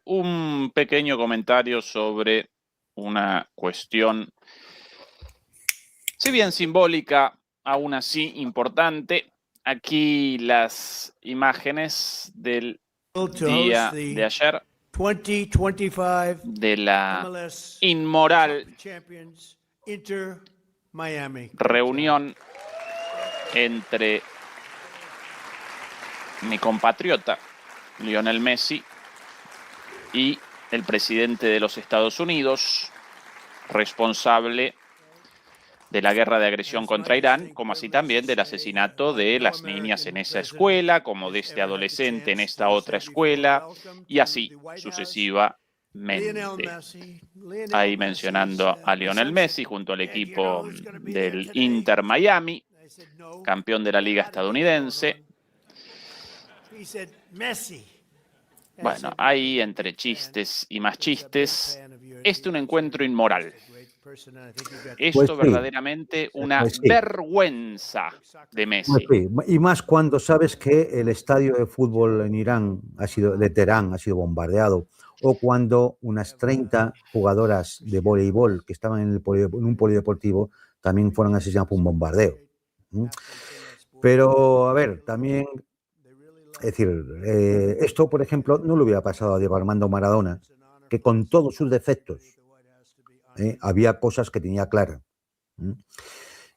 Un pequeño comentario sobre una cuestión, si bien simbólica, aún así importante. Aquí las imágenes del día de ayer de la inmoral reunión entre mi compatriota Lionel Messi y el presidente de los Estados Unidos, responsable de la guerra de agresión contra Irán, como así también del asesinato de las niñas en esa escuela, como de este adolescente en esta otra escuela, y así sucesivamente. Ahí mencionando a Lionel Messi junto al equipo del Inter Miami, campeón de la Liga estadounidense. Bueno, ahí entre chistes y más chistes, un encuentro inmoral. Esto verdaderamente una vergüenza de Messi. Y más cuando sabes que el estadio de fútbol en Irán de Teherán ha sido bombardeado, o cuando unas 30 jugadoras de voleibol que estaban en un polideportivo también fueron asesinadas por un bombardeo. Pero, a ver, también, es decir, esto, por ejemplo, no le hubiera pasado a Diego Armando Maradona, que con todos sus defectos, había cosas que tenía claras.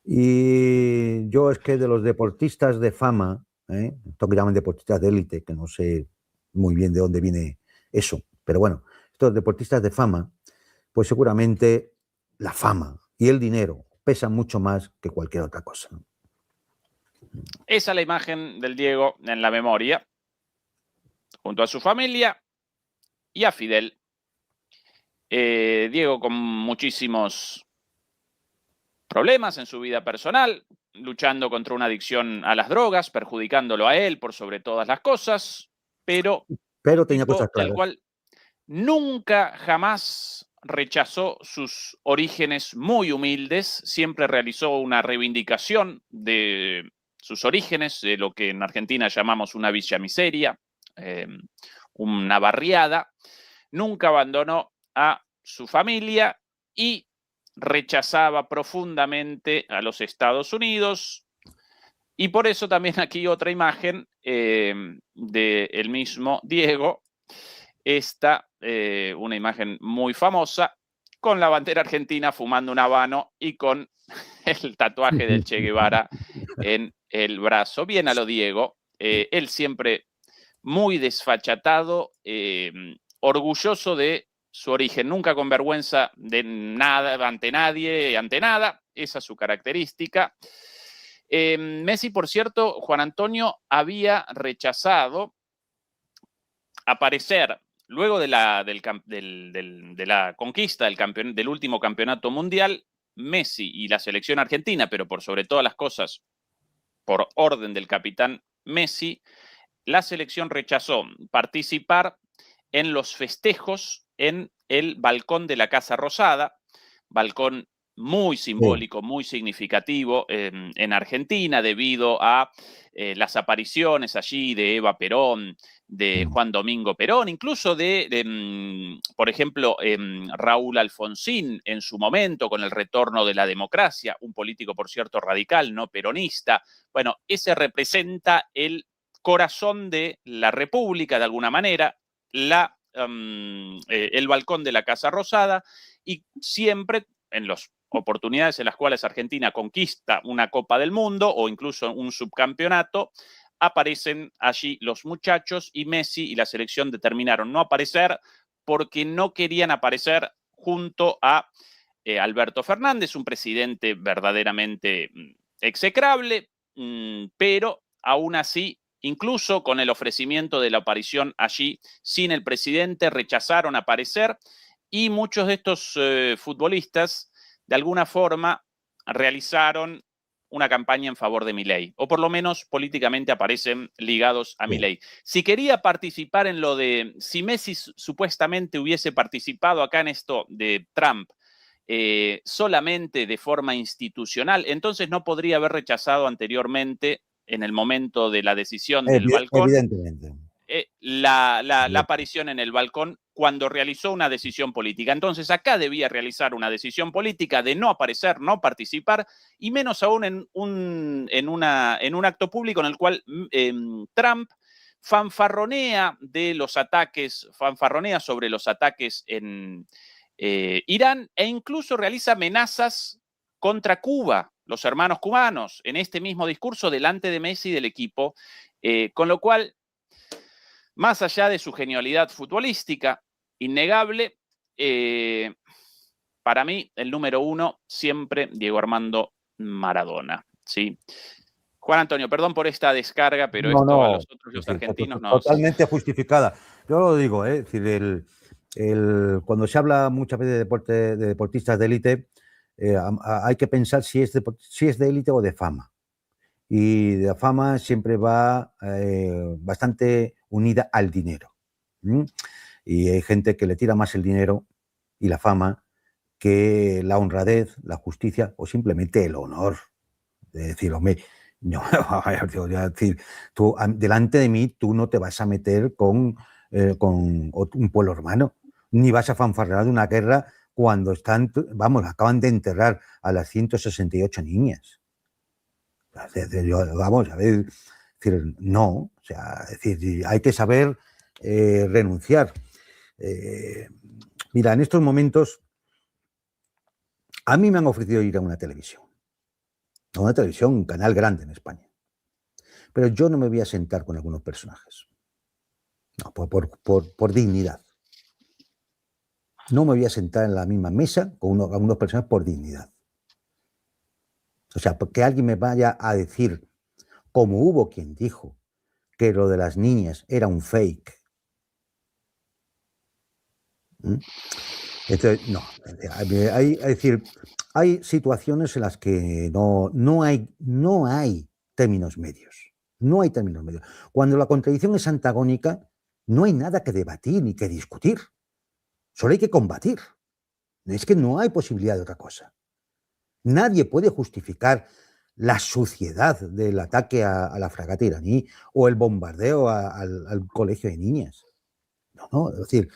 Y yo es que de los deportistas de fama, esto que llaman deportistas de élite, que no sé muy bien de dónde viene eso, pero bueno, estos deportistas de fama, pues seguramente la fama y el dinero pesan mucho más que cualquier otra cosa. Esa es la imagen del Diego en la memoria, junto a su familia y a Fidel. Diego con muchísimos problemas en su vida personal, luchando contra una adicción a las drogas, perjudicándolo a él por sobre todas las cosas, pero tenía tipo cosas del claras. cual nunca jamás rechazó sus orígenes muy humildes, siempre realizó una reivindicación de sus orígenes, de lo que en Argentina llamamos una villa miseria, una barriada. Nunca abandonó a su familia y rechazaba profundamente a los Estados Unidos. Y por eso también aquí otra imagen del mismo Diego. Esta, una imagen muy famosa, con la bandera argentina fumando un habano y con el tatuaje del Che Guevara en el brazo. Bien a lo Diego, él siempre muy desfachatado, orgulloso de su origen, nunca con vergüenza de nada, ante nadie, ante nada. Esa es su característica. Messi, por cierto, Juan Antonio, había rechazado aparecer luego de la conquista del último campeonato mundial. Messi y la selección argentina, pero por sobre todas las cosas, por orden del capitán Messi, la selección rechazó participar en los festejos en el balcón de la Casa Rosada, balcón muy simbólico, muy significativo en Argentina, debido a las apariciones allí de Eva Perón, de Juan Domingo Perón, incluso por ejemplo, Raúl Alfonsín en su momento, con el retorno de la democracia, un político, por cierto, radical, no peronista. Bueno, ese representa el corazón de la República, de alguna manera, el balcón de la Casa Rosada, y siempre en las oportunidades en las cuales Argentina conquista una Copa del Mundo o incluso un subcampeonato, aparecen allí los muchachos, y Messi y la selección determinaron no aparecer porque no querían aparecer junto a Alberto Fernández, un presidente verdaderamente execrable, pero aún así, incluso con el ofrecimiento de la aparición allí sin el presidente, rechazaron aparecer, y muchos de estos futbolistas de alguna forma realizaron una campaña en favor de Milei, o por lo menos políticamente aparecen ligados a Milei. Si quería participar en lo de, si Messi supuestamente hubiese participado acá en esto de Trump, solamente de forma institucional, entonces no podría haber rechazado anteriormente, en el momento de la decisión del balcón, evidentemente, la aparición en el balcón cuando realizó una decisión política. Entonces acá debía realizar una decisión política de no aparecer, no participar, y menos aún en un acto público en el cual Trump fanfarronea sobre los ataques en Irán, e incluso realiza amenazas contra Cuba, los hermanos cubanos, en este mismo discurso delante de Messi y del equipo, con lo cual, más allá de su genialidad futbolística, innegable, para mí el número uno siempre Diego Armando Maradona, ¿sí? Juan Antonio, perdón por esta descarga, pero esto a los argentinos nos... Totalmente justificada. Yo lo digo, es decir, cuando se habla muchas veces de deportistas de élite, hay que pensar si es de élite o de fama. Y la fama siempre va bastante unida al dinero. Y hay gente que le tira más el dinero y la fama que la honradez, la justicia o simplemente el honor. De decir, hombre, no, tú, delante de mí tú no te vas a meter con un pueblo hermano, ni vas a fanfarrear de una guerra cuando acaban de enterrar a las 168 niñas. Vamos a ver, decir, no, o sea, es decir, hay que saber renunciar. Mira, en estos momentos a mí me han ofrecido ir a una televisión, un canal grande en España, pero yo no me voy a sentar con algunos personajes, no, por dignidad. No me voy a sentar en la misma mesa con algunos personajes por dignidad. O sea, que alguien me vaya a decir, como hubo quien dijo que lo de las niñas era un fake. Entonces, no, es decir, hay situaciones en las que no hay términos medios. No hay términos medios. Cuando la contradicción es antagónica, no hay nada que debatir ni que discutir. Solo hay que combatir. Es que no hay posibilidad de otra cosa. Nadie puede justificar la suciedad del ataque a la fragata iraní o el bombardeo al colegio de niñas. No, es decir,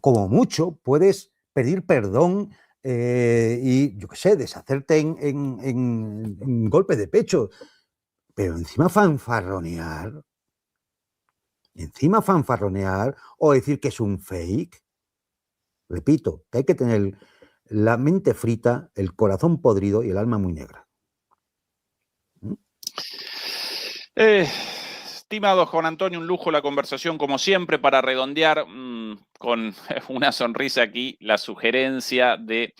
como mucho puedes pedir perdón y, yo qué sé, deshacerte en golpe de pecho, pero encima fanfarronear o decir que es un fake. Repito, que hay que tener la mente frita, el corazón podrido y el alma muy negra. Estimado Juan Antonio, un lujo la conversación como siempre. Para redondear con una sonrisa aquí la sugerencia de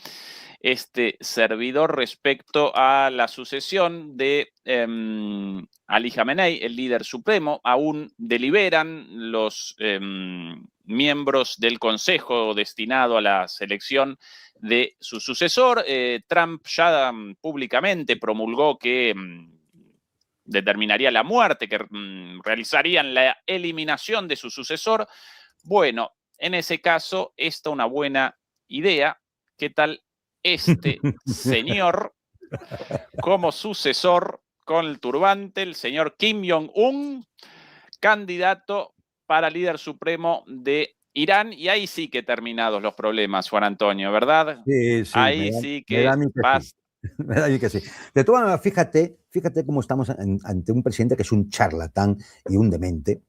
este servidor respecto a la sucesión de Ali Khamenei, el líder supremo. Aún deliberan los miembros del Consejo destinado a la selección de su sucesor. Trump ya públicamente promulgó que determinaría la muerte, que realizarían la eliminación de su sucesor. Bueno, en ese caso, esta es una buena idea. ¿Qué tal este señor como sucesor con el turbante, el señor Kim Jong-un, candidato para líder supremo de Irán? Y ahí sí que terminados los problemas, Juan Antonio, ¿verdad? Sí, ahí sí que vas. Me da a mí que sí. De todas maneras, fíjate cómo estamos ante un presidente que es un charlatán y un demente,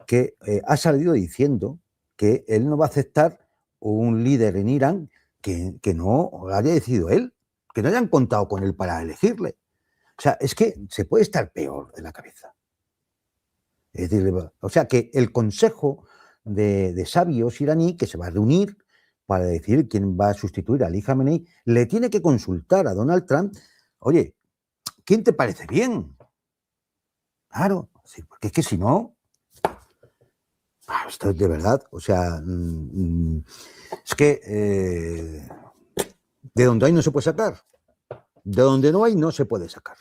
que ha salido diciendo que él no va a aceptar un líder en Irán que no haya decidido él, que no hayan contado con él para elegirle. O sea, es que se puede estar peor de la cabeza. Es decir, o sea, que el Consejo de Sabios iraní, que se va a reunir para decidir quién va a sustituir a Ali Khamenei, le tiene que consultar a Donald Trump, oye, ¿quién te parece bien? Claro, sí, porque es que si no, esto es de verdad, o sea, es que de donde hay no se puede sacar, de donde no hay no se puede sacar.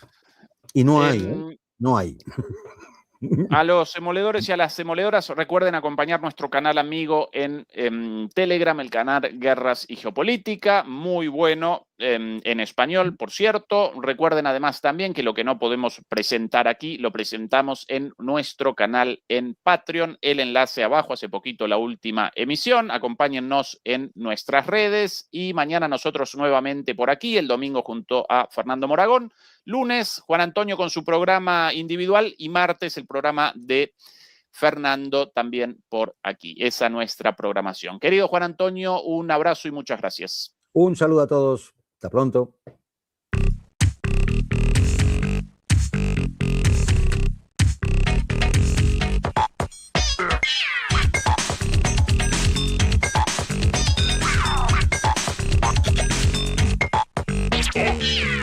Y no hay, no hay. A los emoledores y a las emoledoras, recuerden acompañar nuestro canal amigo en Telegram, el canal Guerras y Geopolítica, muy bueno en español, por cierto. Recuerden además también que lo que no podemos presentar aquí, lo presentamos en nuestro canal en Patreon. El enlace abajo, hace poquito la última emisión. Acompáñennos en nuestras redes y mañana nosotros nuevamente por aquí, el domingo junto a Fernando Moragón. Lunes, Juan Antonio con su programa individual y martes el programa de Fernando también por aquí. Esa es nuestra programación. Querido Juan Antonio, un abrazo y muchas gracias. Un saludo a todos. Hasta pronto. Yeah.